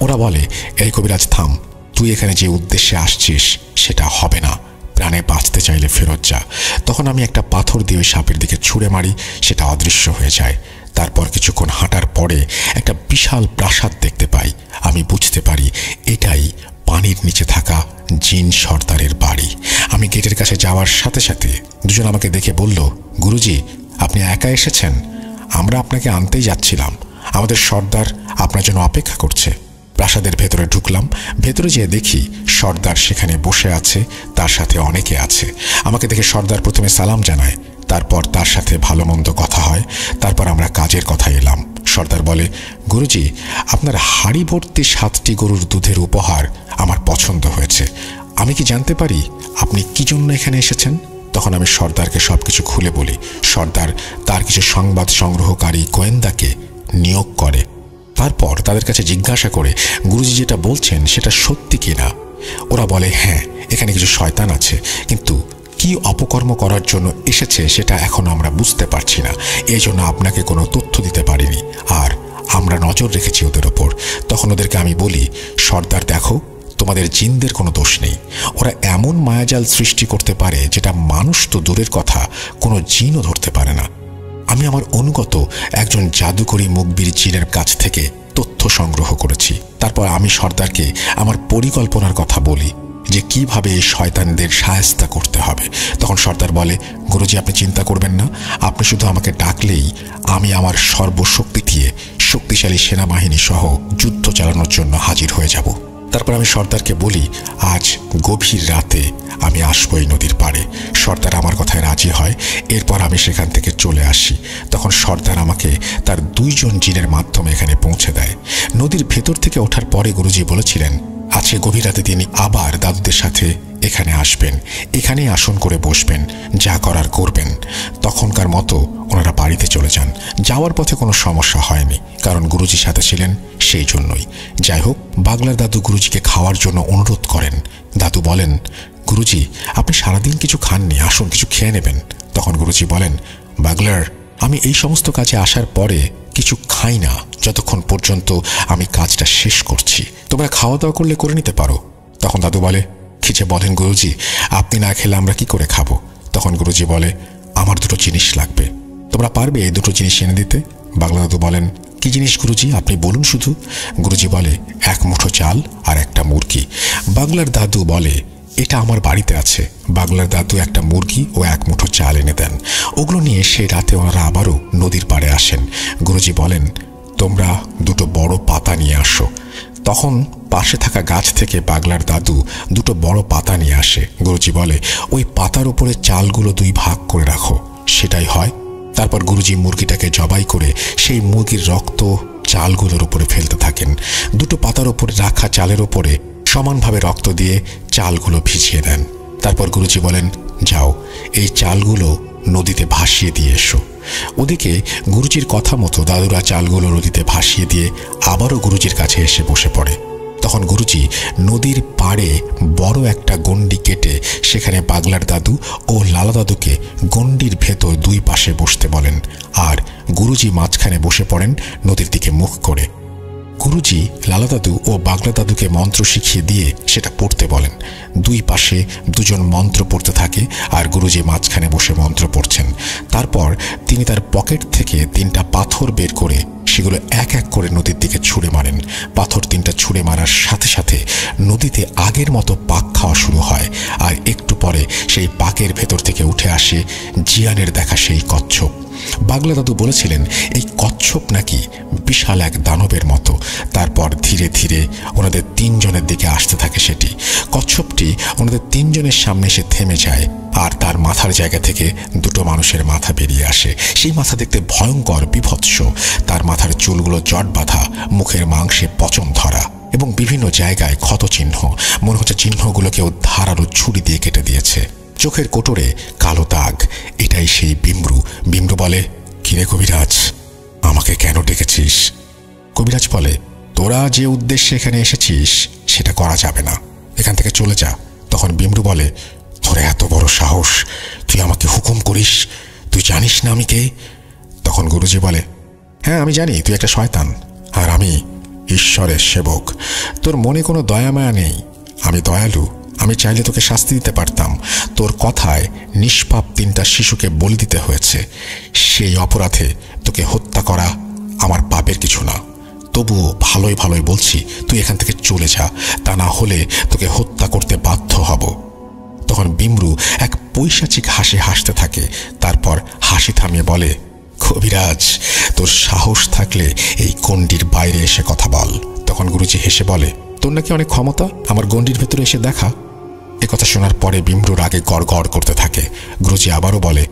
ওরা বলে, এই কবিরাজ থাম, তুই এখানে যে উদ্দেশ্যে আসছিস সেটা হবে না, প্রাণে বাঁচতে চাইলে ফেরত যা। তখন আমি একটা পাথর দিয়ে ওই সাপের দিকে ছুঁড়ে মারি, সেটা অদৃশ্য হয়ে যায়। তারপর কিছুক্ষণ হাঁটার পরে একটা বিশাল প্রাসাদ দেখতে পাই। আমি বুঝতে পারি এটাই পানির নিচে থাকা জিন সর্দারের বাড়ি। আমি গেটের কাছে যাওয়ার সাথে সাথে দুজন আমাকে দেখে বলল, গুরুজি, আপনি একা এসেছেন? আমরা আপনাকে আনতেই যাচ্ছিলাম। আমাদের সর্দার আপনার জন্য অপেক্ষা করছে। প্রাসাদের ভেতরে ঢুকলাম। ভেতরে যেয়ে দেখি সর্দার সেখানে বসে আছে, তার সাথে অনেকে আছে। আমাকে দেখে সর্দার প্রথমে সালাম জানায়, তারপর তার সাথে ভালো মন্দ কথা হয়। তারপর আমরা কাজের কথা এলাম। সর্দার বলে, গুরুজি, আপনার হাড়ি ভর্তি 7টি গরুর দুধের উপহার আমার পছন্দ হয়েছে। আমি কি জানতে পারি আপনি কি জন্য এখানে এসেছেন? তখন আমি সর্দারকে সবকিছু খুলে বলি। সর্দার তার কিছু সংবাদ সংগ্রহকারী গোয়েন্দাকে নিয়োগ করে। তারপর তাদের কাছে জিজ্ঞাসা করে গুরুজি যেটা বলছেন সেটা সত্যি কিনা। ওরা বলে, হ্যাঁ, এখানে কিছু শয়তান আছে, কিন্তু কি অপকর্ম করার জন্য এসেছে সেটা এখন আমরা বুঝতে পারছি না। এই জন্য আপনাকে কোনো তথ্য দিতে পারিনি, আর আমরা নজর রেখেছি ওদের ওপর। তখন ওদেরকে আমি বলি, সর্দার দেখো, তোমাদের জিনদের কোনো দোষ নেই। ওরা এমন মায়াজাল সৃষ্টি করতে পারে যেটা মানুষ তো দূরের কথা, কোনো জিনও ধরতে পারে না। আমি আমার অনুগত একজন জাদুকরী মুখবির জিনের কাছ থেকে তথ্য সংগ্রহ করেছি। তারপর আমি সর্দারকে আমার পরিকল্পনার কথা বলি যে কিভাবে এই শয়তানদের শায়েস্তা করতে হবে। তখন সর্দার বলে, গুরুজি, আপনি চিন্তা করবেন না, আপনি শুধু আমাকে ডাকলেই আমি আমার সর্বশক্তি দিয়ে শক্তিশালী সেনাবাহিনী সহ যুদ্ধ চালানোর জন্য হাজির হয়ে যাব। তারপর আমি সর্দারকে বলি, আজ গভীর রাতে আমি আসবো এই নদীর পাড়ে। সর্দার আমার কথায় রাজি হয়। এরপর আমি সেখান থেকে চলে আসি। তখন সর্দার আমাকে তার 2 জন জিনের মাধ্যমে এখানে পৌঁছে দেয়। নদীর ভেতর থেকে ওঠার পরে গুরুজি বলেছিলেন, আজকে গভীর রাতে তিনি আবার দাদুদের সাথে এখানে আসবেন, এখানেই আসন করে বসবেন, যা করার করবেন। তখনকার মতো ওনারা বাড়িতে চলে যান। যাওয়ার পথে কোনো সমস্যা হয়নি, কারণ গুরুজি সাথে ছিলেন, সেই জন্যই। যাই হোক, বাগলার দাদু গুরুজিকে খাওয়ার জন্য অনুরোধ করেন। দাদু বলেন, গুরুজি, আপনি সারাদিন কিছু খাননি, আসুন কিছু খেয়ে নেবেন। তখন গুরুজি বলেন, বাগলার, আমি এই সমস্ত কাজে আসার পরে কিছু খাই না যতক্ষণ পর্যন্ত আমি কাজটা শেষ করছি। তোমরা খাওয়া দাওয়া করলে করে নিতে পারো। তখন দাদু বলে, কি যে বলেন গুরুজি, আপনি না খেলে আমরা কি করে খাবো? তখন গুরুজি বলে, আমার 2টো জিনিস লাগবে, তোমরা পারবে এই 2টো জিনিস এনে দিতে? বাগলা দাদু বলেন, কি জিনিস গুরুজি, আপনি বলুন শুধু। গুরুজি বলে, 1 মুঠো চাল আর একটা মুরগি। বাগলার দাদু বলে, এটা আমার বাড়িতে আছে। বাগলার দাদু একটা মুরগি ও 1 মুঠো চাল এনে দেন। ওগুলো নিয়ে সেই রাতে ওনারা আবারও নদীর পাড়ে আসেন। গুরুজি বলেন, তোমরা 2টো বড় পাতা নিয়ে আসো। তখন পাশে থাকা গাছ থেকে বাগলার দাদু 2টো বড় পাতা নিয়ে আসে। গুরুজি বলে, ওই পাতার উপরে চালগুলো 2 ভাগ করে রাখো। সেটাই হয়। তারপর গুরুজি মুরগিটাকে জবাই করে সেই মুরগির রক্ত চালগুলোর উপরে ফেলতে থাকেন। 2টো পাতার উপরে রাখা চালের উপরে সমানভাবে রক্ত দিয়ে চালগুলো ভিজিয়ে দেন। তারপর গুরুজি বলেন, যাও, এই চালগুলো নদীতে ভাসিয়ে দিয়ে এসো। ওদিকে গুরুজির কথা মতো দাদুরা চালগুলো নদীতে ভাসিয়ে দিয়ে আবারও গুরুজির কাছে এসে বসে পড়ে। তখন গুরুজি নদীর পাড়ে বড় একটা গণ্ডি কেটে সেখানে বাগলার দাদু ও লালা দাদুকে গণ্ডির ভেতর 2 পাশে বসতে বলেন, আর গুরুজি মাঝখানে বসে পড়েন নদীর দিকে মুখ করে। গুরুজি লালা দাদু ও বাগলা দাদুকে মন্ত্র শিখিয়ে দিয়ে সেটা পড়তে বলেন। 2 পাশে 2 জন মন্ত্র পড়তে থাকে, আর গুরুজি মাঝখানে বসে মন্ত্র পড়ছেন। তারপর তিনি তার পকেট থেকে 3টা পাথর বের করে সেগুলো এক এক করে নদীর দিকে ছুঁড়ে মারেন। পাথর 3টা ছুঁড়ে মারার সাথে সাথে নদীতে আগের মতো পাক খাওয়া শুরু হয়, আর একটু পরে সেই পাকের ভেতর থেকে উঠে আসে জিয়ানের দেখা সেই কচ্ছপ। বাগলা দাদু বলেছিলেন এই কচ্ছপ নাকি বিশাল এক দানবের মতো। তারপর ধীরে ধীরে ওনাদের 3 জনের দিকে আসতে থাকে সেটি। কচ্ছপটি ওনাদের 3 জনের সামনে এসে থেমে যায়, আর তার মাথার জায়গা থেকে 2টো মানুষের মাথা বেরিয়ে আসে। সেই মাথা দেখতে ভয়ঙ্কর, বিভৎস। তার মাথার চুলগুলো জট বাঁধা, মুখের মাংসে পচন ধরা এবং বিভিন্ন জায়গায় ক্ষত চিহ্ন। মনে হচ্ছে চিহ্নগুলো কেউ ধারালো ছুরি দিয়ে কেটে দিয়েছে। চোখের কোটরে কালো দাগ। এটাই সেই বিমরু। বিমরু বলে, কিরে কবিরাজ, আমাকে কেন ডেকেছিস? কবিরাজ বলে, তোরা যে উদ্দেশ্যে এখানে এসেছিস সেটা করা যাবে না, এখান থেকে চলে যা। তখন বিমরু বলে, তোর এত বড় সাহস, তুই আমাকে হুকুম করিস? তুই জানিস না আমি কে? তখন গুরুজি বলে, হ্যাঁ আমি জানি তুই একটা শয়তান, আর আমি ঈশ্বরের সেবক। তোর মনে কোনো দয়া মায়া নেই। আমি দয়ালু, আমি চাইলে তোকে শাস্তি দিতে পারতাম। তোর কথায় নিষ্পাপ 3টা শিশুকে বলি দিতে হয়েছে। সেই অপরাধে তোকে হত্যা করা আমার পাপের কিছু না, তবুও ভালোই ভালোই বলছি তুই এখান থেকে চলে যা, তা না হলে তোকে হত্যা করতে বাধ্য হব। তখন বিমরু এক পৈশাচিক হাসি হাসতে থাকে, তারপর হাসি থামিয়ে বলে, কবিরাজ, তোর সাহস থাকলে এই গণ্ডির বাইরে এসে কথা বল। তখন গুরুজি হেসে বলে, তোর নাকি অনেক ক্ষমতা, আমার গণ্ডির ভেতরে এসে দেখা। একথা শোনার পরে বিমরুর আগে গড়গড় করতে থাকে। গুরুজি আবারও বলে,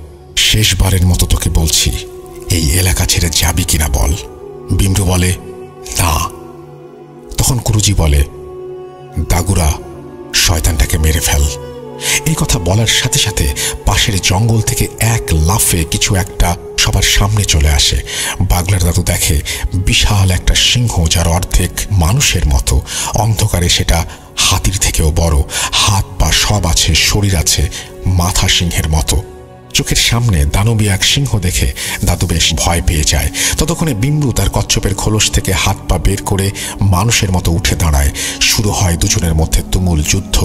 শেষবারের মতো তোকে বলছি, এই এলাকা ছেড়ে যাবি কিনা বল। বিমরু বলে, না। তখন গুরুজি বলে, দাগুরা, শয়তানটাকে মেরে ফেল। এই কথা বলার সাথে সাথে পাশের জঙ্গল থেকে এক লাফে কিছু একটা সবার সামনে চলে আসে। বাগলার দাদু দেখে বিশাল একটা সিংহ, যার অর্ধেক মানুষের মতো, অন্ধকারে সেটা হাতির থেকেও বড়, হাত পা সব আছে, শরীর আছে মাথা সিংহের মতো। চোখের সামনে দানবী এক সিংহ দেখে দাদু বেশ ভয় পেয়ে যায়। ততক্ষণে বিমরু তার কচ্ছপের খোলস থেকে হাত পা বের করে মানুষের মতো উঠে দাঁড়ায়। শুরু হয় দুজনের মধ্যে তুমুল যুদ্ধ।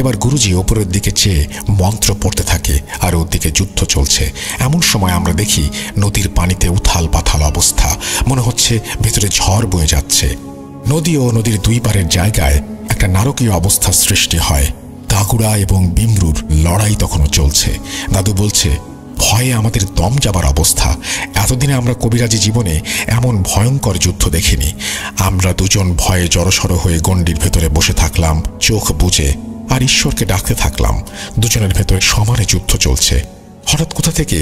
এবার গুরুজি ওপরের দিকে চেয়ে মন্ত্র পড়তে থাকে, আর ওর দিকে যুদ্ধ চলছে। এমন সময় আমরা দেখি নদীর পানিতে উথাল পাথাল অবস্থা, মনে হচ্ছে ভেতরে ঝড় বয়ে যাচ্ছে। নদী ও নদীর দুই পারের জায়গায় একটা নারকীয় অবস্থা সৃষ্টি হয়। দাগুরা এবং বিমরুর লড়াই তখনও চলছে। দাদু বলছে, ভয়ে আমাদের দম যাবার অবস্থা। এতদিনে আমরা কবিরাজি জীবনে এমন ভয়ঙ্কর যুদ্ধ দেখিনি। আমরা দুজন ভয়ে জড়সড় হয়ে গণ্ডির ভেতরে বসে থাকলাম, চোখ বুজে, আর ঈশ্বরকে ডাকতে থাকলাম। দুজনের ভেতরে সমানে যুদ্ধ চলছে। হঠাৎ কোথা থেকে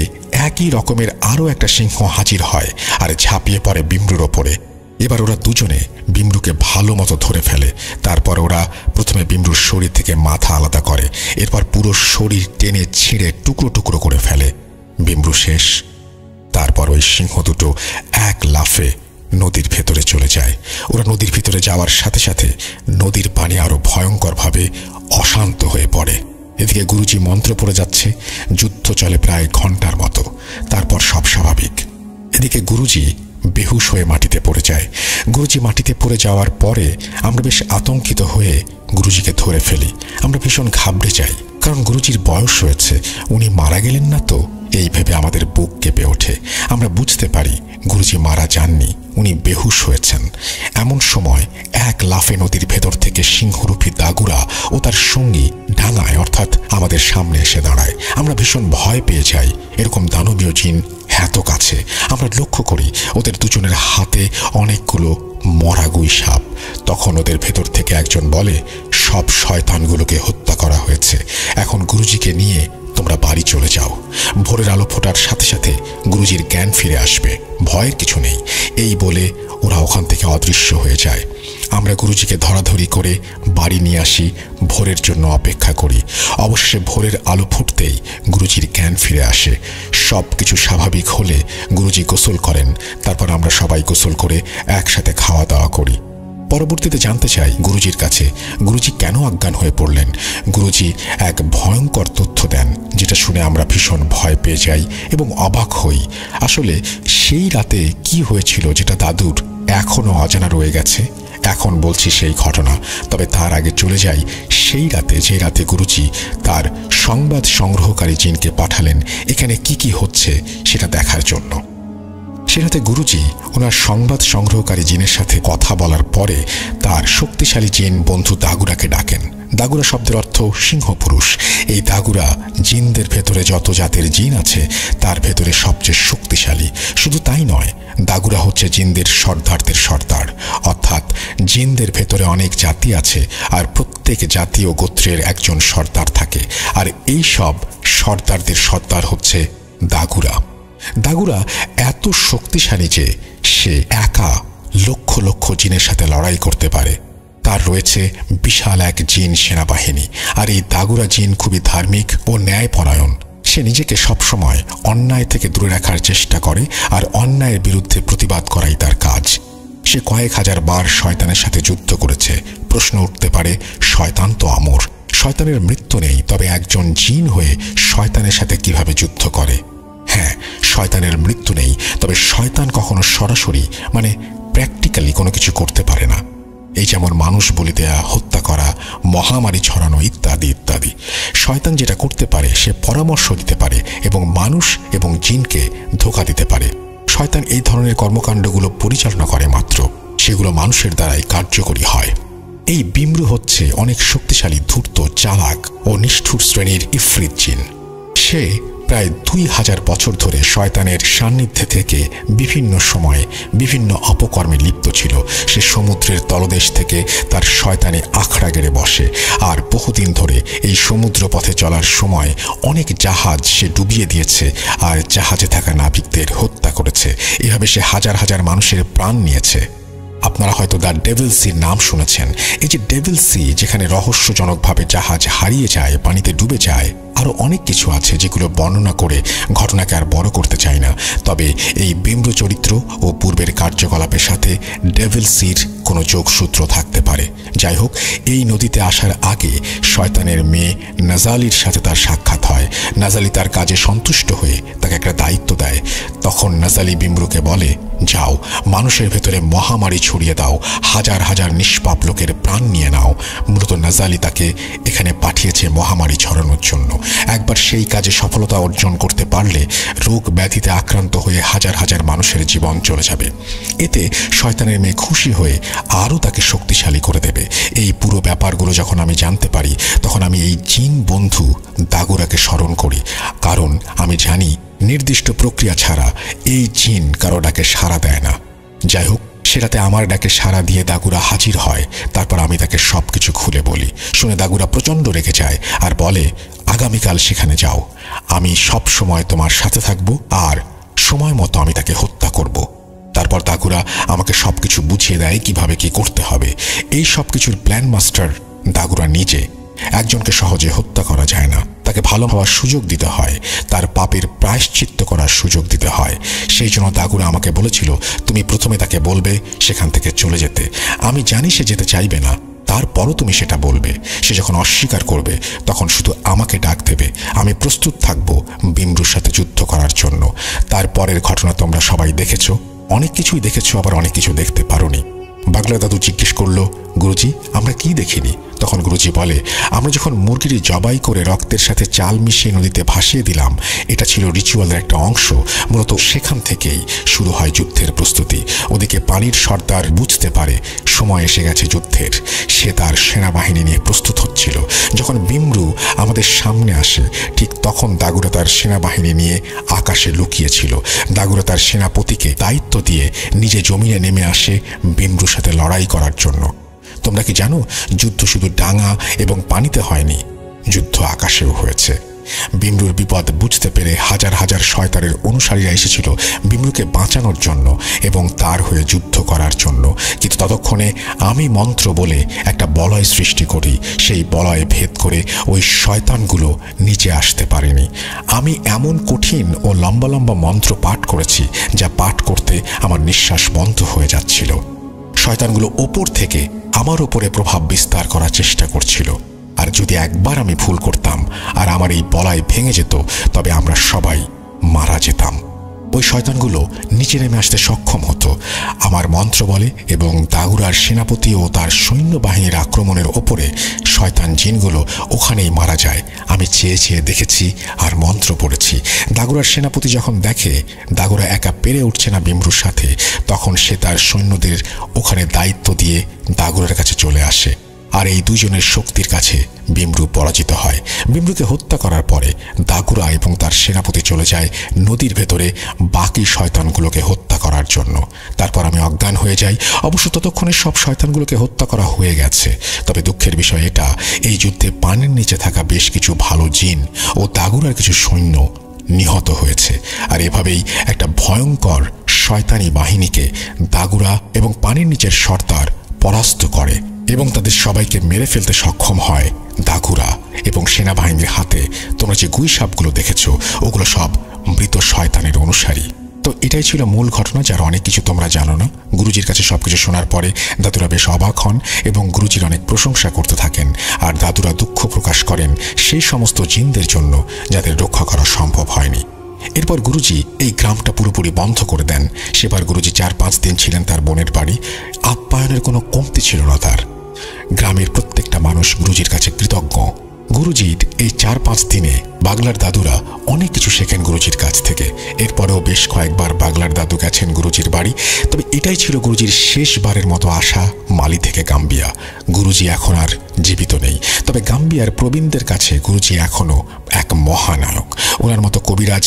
একই রকমের আরও একটা সিংহ হাজির হয় আর ঝাঁপিয়ে পড়ে বিমরুর ওপরে। এবার ওরা দুজনে বিমরুকে ভালো মতো ধরে ফেলে। তারপর ওরা প্রথমে বিমরুর শরীর থেকে মাথা আলাদা করে, এরপর পুরো শরীর টেনে ছিঁড়ে টুকরো টুকরো করে ফেলে। বিমরু শেষ। তারপর ওই সিংহ দুটো এক লাফে নদীর ভেতরে চলে যায়। ওরা নদীর ভিতরে যাওয়ার সাথে সাথে নদীর পানি আরো ভয়ঙ্করভাবে অশান্ত হয়ে পড়ে। এদিকে গুরুজি মন্ত্র পড়ে যাচ্ছে। যুদ্ধ চলে প্রায় ঘন্টার মতো। তারপর সব স্বাভাবিক। এদিকে গুরুজি বেহুশ হয়ে মাটিতে পড়ে যায়। গুরুজি মাটিতে পড়ে যাওয়ার পরে আমরা বেশ আতঙ্কিত হয়ে গুরুজিকে ধরে ফেলি। আমরা ভীষণ ঘাবড়ে যাই, কারণ গুরুজির বয়স হয়েছে, উনি মারা গেলেন না তো, এই ভেবে আমাদের বুক কেঁপে ওঠে। আমরা বুঝতে পারি গুরুজি মারা যাননি, উনি বেহুশ হয়েছেন। এমন সময় এক লাফে নদীর ভেতর থেকে সিংহরূপী দাগুরা ও তার সঙ্গী ডাঙায় অর্থাৎ আমাদের সামনে এসে দাঁড়ায়। আমরা ভীষণ ভয় পেয়ে যাই। এরকম দানবীয় জিন এত কাছে। আমরা লক্ষ্য করি ওদের দুজনের হাতে অনেকগুলো মরা গুই সাপ। তখন ওদের ভেতর থেকে একজন বলে, সব শয়তানগুলোকে হত্যা করা হয়েছে, এখন গুরুজিকে নিয়ে তোমরা বাড়ি চলে যাও। ভোরের আলো ফোটার সাথে সাথে গুরুজির জ্ঞান ফিরে আসবে, ভয়ের কিছু নেই। এই বলে ওরা ওখান থেকে অদৃশ্য হয়ে যায়। আমরা গুরুজিকে ধরাধরি করে বাড়ি নিয়ে আসি, ভোরের জন্য অপেক্ষা করি। অবশেষে ভোরের আলো ফুটতেই গুরুজির জ্ঞান ফিরে আসে। সব কিছু স্বাভাবিক হলে গুরুজি গোসল করেন। তারপর আমরা সবাই গোসল করে একসাথে খাওয়া দাওয়া করি। পরবর্তীতে জানতে চাই গুরুজির কাছে গুরুজি কেন অজ্ঞান হয়ে পড়লেন। গুরুজি এক ভয়ঙ্কর তথ্য দেন, যেটা শুনে আমরা ভীষণ ভয় পেয়ে যাই এবং অবাক হই। আসলে সেই রাতে কি হয়েছিল যেটা দাদুর এখনো অজানা রয়ে গেছে। এখন বলছি সেই ঘটনা, তবে তার আগে চলে যাই সেই রাতে, যে রাতে গুরুজি তার সংবাদ সংগ্রহকারী জিনকে পাঠালেন এখানে কি কি হচ্ছে সেটা দেখার জন্য। সে রাতে গুরুজি ওনার সংবাদ সংগ্রহকারী জিনের সাথে কথা বলার পরে তার শক্তিশালী জিন বন্ধু দাগুরাকে ডাকেন। দাগুরা শব্দের অর্থ সিংহ পুরুষ। এই দাগুরা জিনদের ভেতরে যত জাতের জিন আছে তার ভেতরে সবচেয়ে শক্তিশালী। শুধু তাই নয়, দাগুরা হচ্ছে জিনদের সর্দারদের সর্দার, অর্থাৎ জিনদের ভেতরে অনেক জাতি আছে আর প্রত্যেক জাতি ও গোত্রের একজন সর্দার থাকে, আর এই সব সর্দারদের সর্দার হচ্ছে দাগুরা। দাগুরা এত শক্তিশালী যে সে একা লক্ষ লক্ষ জিনের সাথে লড়াই করতে পারে। তার রয়েছে বিশাল এক জিন সেনাবাহিনী, আর এই দাগুরা জিন খুবই ধার্মিক ও ন্যায়পরায়ণ। সে নিজেকে সবসময় অন্যায় থেকে দূরে রাখার চেষ্টা করে, আর অন্যায়ের বিরুদ্ধে প্রতিবাদ করাই তার কাজ। সে কয়েক হাজার বার শয়তানের সাথে যুদ্ধ করেছে। প্রশ্ন উঠতে পারে, শয়তান তো অমর, শয়তানের মৃত্যু নেই, তবে একজন জিন হয়ে শয়তানের সাথে কিভাবে যুদ্ধ করে? হ্যাঁ, শয়তানের মৃত্যু নেই, তবে শয়তান কখনো সরাসরি মানে প্র্যাকটিক্যালি কোনো কিছু করতে পারে না। এই যেমন মানুষ বলি দেয়া, হত্যা করা, মহামারী ছড়ানো ইত্যাদি ইত্যাদি। শয়তান যেটা করতে পারে সে পরামর্শ দিতে পারে এবং মানুষ এবং জিনকে ধোঁকা দিতে পারে। শয়তান এই ধরনের কর্মকাণ্ডগুলো পরিচালনা করে মাত্র, সেগুলো মানুষের দ্বারাই কার্যকরী হয়। এই বিমরু হচ্ছে অনেক শক্তিশালী, ধূর্ত, চালাক ও নিষ্ঠুর শ্রেণীর ইফরিত জিন। সে প্রায় 2000 বছর ধরে শয়তানের সান্নিধ্যে থেকে বিভিন্ন সময়ে বিভিন্ন অপকর্মে লিপ্ত ছিল। সে সমুদ্রের তলদেশ থেকে তার শয়তানি আখড়া গেড়ে বসে, আর বহুদিন ধরে এই সমুদ্র পথে চলার সময় অনেক জাহাজ সে ডুবিয়ে দিয়েছে আর জাহাজে থাকা নাবিকদের হত্যা করেছে। এভাবে সে হাজার হাজার মানুষের প্রাণ নিয়েছে। আপনারা হয়তো দ্য ডেভিল সির নাম শুনেছেন। এই যে ডেভিল সি, যেখানে রহস্যজনকভাবে জাহাজ হারিয়ে যায়, পানিতে ডুবে যায়, আরও অনেক কিছু আছে যেগুলো বর্ণনা করে ঘটনাকে আর বড় করতে চাই না। তবে এই বিমরু চরিত্র ও পূর্বের কার্যকলাপের সাথে ডেভিল সির কোনো যোগসূত্র থাকতে পারে। যাই হোক, এই নদীতে আসার আগে শয়তানের মেয়ে নাজালির সাথে তার সাক্ষাৎ হয়। নাজালি তার কাজে সন্তুষ্ট হয়ে তাকে একটা দায়িত্ব দেয়। তখন নাজালি বিমরুকে বলে, যাও, মানুষের ভেতরে মহামারী ছড়িয়ে দাও, হাজার হাজার নিষ্পাপ লোকের প্রাণ নিয়ে নাও। মূলত নাজালি তাকে এখানে পাঠিয়েছে মহামারী ছড়ানোর জন্য। একবার সেই কাজে সফলতা অর্জন করতে পারলে রোগ ব্যাধিতে আক্রান্ত হয়ে হাজার হাজার মানুষের জীবন চলে যাবে। এতে শয়তানের মেয়ে খুশি হয়ে আরও তাকে শক্তিশালী করে দেবে। এই পুরো ব্যাপারগুলো যখন আমি জানতে পারি, তখন আমি এই জিন বন্ধু দাগুরাকে স্মরণ করি, কারণ আমি জানি নির্দিষ্ট প্রক্রিয়া ছাড়া এই জিন কারো ডাকে সাড়া দেয় না। যাই হোক, সেটাতে আমার ডাকে সাড়া দিয়ে দাগুরা হাজির হয়। তারপর আমি তাকে সবকিছু খুলে বলি। শুনে দাগুরা প্রচণ্ড রেগে যায় আর বলে, আগামীকাল সেখানে যাও, আমি সব সময় তোমার সাথে থাকব আর সময় মতো আমি তাকে হত্যা করব। তারপর দাগুরা আমাকে সবকিছু বুঝিয়ে দেয় কিভাবে কি করতে হবে। এই সবকিছুর প্ল্যান মাস্টার দাগুরা নিজে। একজনকে সহজে হত্যা করা যায় না, তাকে ভালো হওয়ার সুযোগ দিতে হয়, তার পাপের প্রায়শ্চিত্ত করার সুযোগ দিতে হয়। সেই জন্য দাগুরা আমাকে বলেছিল, তুমি প্রথমে তাকে বলবে সেখান থেকে চলে যেতে। আমি জানি সে যেতে চাইবে না, তারপরও তুমি সেটা বলবে। সে যখন অস্বীকার করবে তখন শুধু আমাকে ডাক দেবে। আমি প্রস্তুত থাকব বিমরুর সাথে যুদ্ধ করার জন্য। তারপরের ঘটনা তোমরা সবাই দেখেছ, অনেক কিছুই দেখেছ, আবার অনেক কিছু দেখতে পারোনি। বাগলা দাদু জিজ্ঞেস করলো, গুরুজি, আমরা কি দেখিনি? তখন গুরুজি বলে, আমরা যখন মুরগির জবাই করে রক্তের সাথে চাল মিশিয়ে নদীতে ভাসিয়ে দিলাম, এটা ছিল রিচুয়ালের একটা অংশ। মূলত সেখান থেকেই শুরু হয় যুদ্ধের প্রস্তুতি। ওদিকে পানির সর্দার বুঝতে পারে সময় এসে গেছে যুদ্ধের। সে তার সেনাবাহিনী নিয়ে প্রস্তুত হচ্ছিল। যখন বিমরু আমাদের সামনে আসে, ঠিক তখন দাগুরা তার সেনাবাহিনী নিয়ে আকাশে লুকিয়েছিল। দাগুরা তার সেনাপতিকে দায়িত্ব দিয়ে নিজে জমিনে নেমে আসে বিমরুর সাথে লড়াই করার জন্য। তোমরা কি জানো, যুদ্ধ শুধু ডাঙা এবং পানিতে হয়নি, যুদ্ধ আকাশেও হয়েছে। বিমরুর বিপদ বুঝতে পেরে হাজার হাজার শয়তানের অনুসারীরা এসেছিল বিমরুকে বাঁচানোর জন্য এবং তার হয়ে যুদ্ধ করার জন্য। কিন্তু ততক্ষণে আমি মন্ত্র বলে একটা বলয় সৃষ্টি করি। সেই বলয় ভেদ করে ওই শয়তানগুলো নিচে আসতে পারেনি। আমি এমন কঠিন ও লম্বা লম্বা মন্ত্র পাঠ করেছি, যা পাঠ করতে আমার নিঃশ্বাস বন্ধ হয়ে যাচ্ছিল। শয়তানগুলো ওপর থেকে আমার উপরে প্রভাব বিস্তার করার চেষ্টা করছিল। আর যদি একবার আমি ভুল করতাম আর আমার এই বলয় ভেঙে যেত, তবে আমরা সবাই মারা যেতাম। ওই শয়তানগুলো নিচে নেমে আসতে সক্ষম হতো আমার মন্ত্র বলে, এবং দাগুরার সেনাপতি ও তার সৈন্যবাহিনীর আক্রমণের ওপরে শয়তান জিনগুলো ওখানেই মারা যায়। আমি চেয়ে চেয়ে দেখেছি আর মন্ত্র পড়েছি। দাগুরার সেনাপতি যখন দেখে দাগুরা একা পেরে উঠছে না বিমরুর সাথে, তখন সে তার সৈন্যদের ওখানে দায়িত্ব দিয়ে দাগুরার কাছে চলে আসে। আর এই দুজনের শক্তির কাছে বিমরু পরাজিত হয়। বিমরুকে হত্যা করার পরে দাগুরা এবং তার সেনাপতি চলে যায় নদীর ভেতরে বাকি শয়তানগুলোকে হত্যা করার জন্য। তারপর আমি অজ্ঞান হয়ে যাই। অবশ্য ততক্ষণে সব শয়তানগুলোকে হত্যা করা হয়ে গেছে। তবে দুঃখের বিষয় এটা, এই যুদ্ধে পানির নিচে থাকা বেশ কিছু ভালো জিন ও দাগুরার কিছু সৈন্য নিহত হয়েছে। আর এভাবেই একটা ভয়ঙ্কর শয়তানি বাহিনীকে দাগুরা এবং পানির নিচের সর্দার পরাস্ত করে এবং তাদের সবাইকে মেরে ফেলতে সক্ষম হয় দাগুরা এবং সেনাবাহিনীর হাতে। তোমরা যে গুই সাপগুলো দেখেছো, ওগুলো সব মৃত শয়তানের অনুসারী। তো এটাই ছিল মূল ঘটনা, যার অনেক কিছু তোমরা জানো না। গুরুজির কাছে সবকিছু শোনার পরে দাদুরা বেশ অবাক হন এবং গুরুজির অনেক প্রশংসা করতে থাকেন। আর দাদুরা দুঃখ প্রকাশ করেন সেই সমস্ত জিনদের জন্য যাদের রক্ষা করা সম্ভব হয়নি। এরপর গুরুজি এই গ্রামটা পুরোপুরি বন্ধ করে দেন। সেবার গুরুজি 4-5 দিন ছিলেন তার বোনের বাড়ি। আপ্যায়নের কোনো কমতি ছিল না তার। গ্রামের প্রত্যেকটা মানুষ গুরুজির কাছে কৃতজ্ঞ। গুরুজির এই 4-5 দিনে বাগলার দাদুরা অনেক কিছু শেখেন গুরুজির কাছ থেকে। এরপরেও বেশ কয়েকবার বাগলার দাদু গেছেন গুরুজির বাড়ি। তবে এটাই ছিল গুরুজির শেষবারের মতো আসা মালি থেকে গাম্বিয়া। গুরুজি এখন আর জীবিত নেই, তবে গাম্বিয়ার প্রবীণদের কাছে গুরুজি এখনো এক মহানায়ক। ওনার মতো কবিরাজ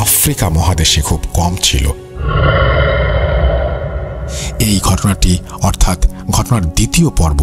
আফ্রিকা মহাদেশে খুব কম ছিল। এই ঘটনাটি অর্থাৎ ঘটনার দ্বিতীয় পর্ব,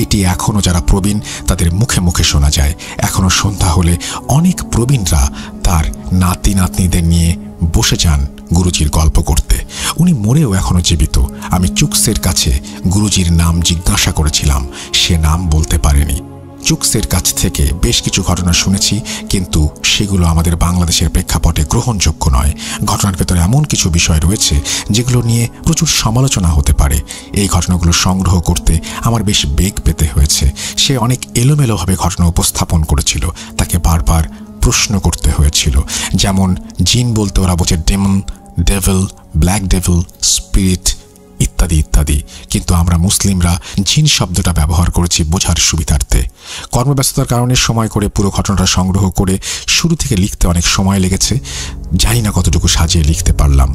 এটি এখনও যারা প্রবীণ তাদের মুখে মুখে শোনা যায়। এখনও সন্ধ্যা হলে অনেক প্রবীণরা তার নাতি নাতনিদের নিয়ে বসে যান গুরুজির গল্প করতে। উনি মরেও এখনও জীবিত। আমি চুকসের কাছে গুরুজির নাম জিজ্ঞাসা করেছিলাম, সে নাম বলতে পারেনি। চুকসের কাছ থেকে বেশ কিছু ঘটনা শুনেছি, কিন্তু সেগুলো আমাদের বাংলাদেশের প্রেক্ষাপটে গ্রহণযোগ্য নয়। ঘটনার ভেতরে এমন কিছু বিষয় রয়েছে যেগুলো নিয়ে প্রচুর সমালোচনা হতে পারে। এই ঘটনাগুলো সংগ্রহ করতে আমার বেশ বেগ পেতে হয়েছে। সে অনেক এলোমেলোভাবে ঘটনা উপস্থাপন করেছিল, তাকে বারবার প্রশ্ন করতে হয়েছিল। যেমন জিন বলতে ওরা বোঝে demon, devil, black devil, spirit ইত্যাদি ইত্যাদি, কিন্তু আমরা মুসলিমরা জিন শব্দটা ব্যবহার করেছি বোঝার সুবিধার্থে। কর্মব্যস্ততার কারণে সময় করে পুরো ঘটনাটা সংগ্রহ করে শুরু থেকে লিখতে অনেক সময় লেগেছে। জানি না কতটুকু সাজিয়ে লিখতে পারলাম।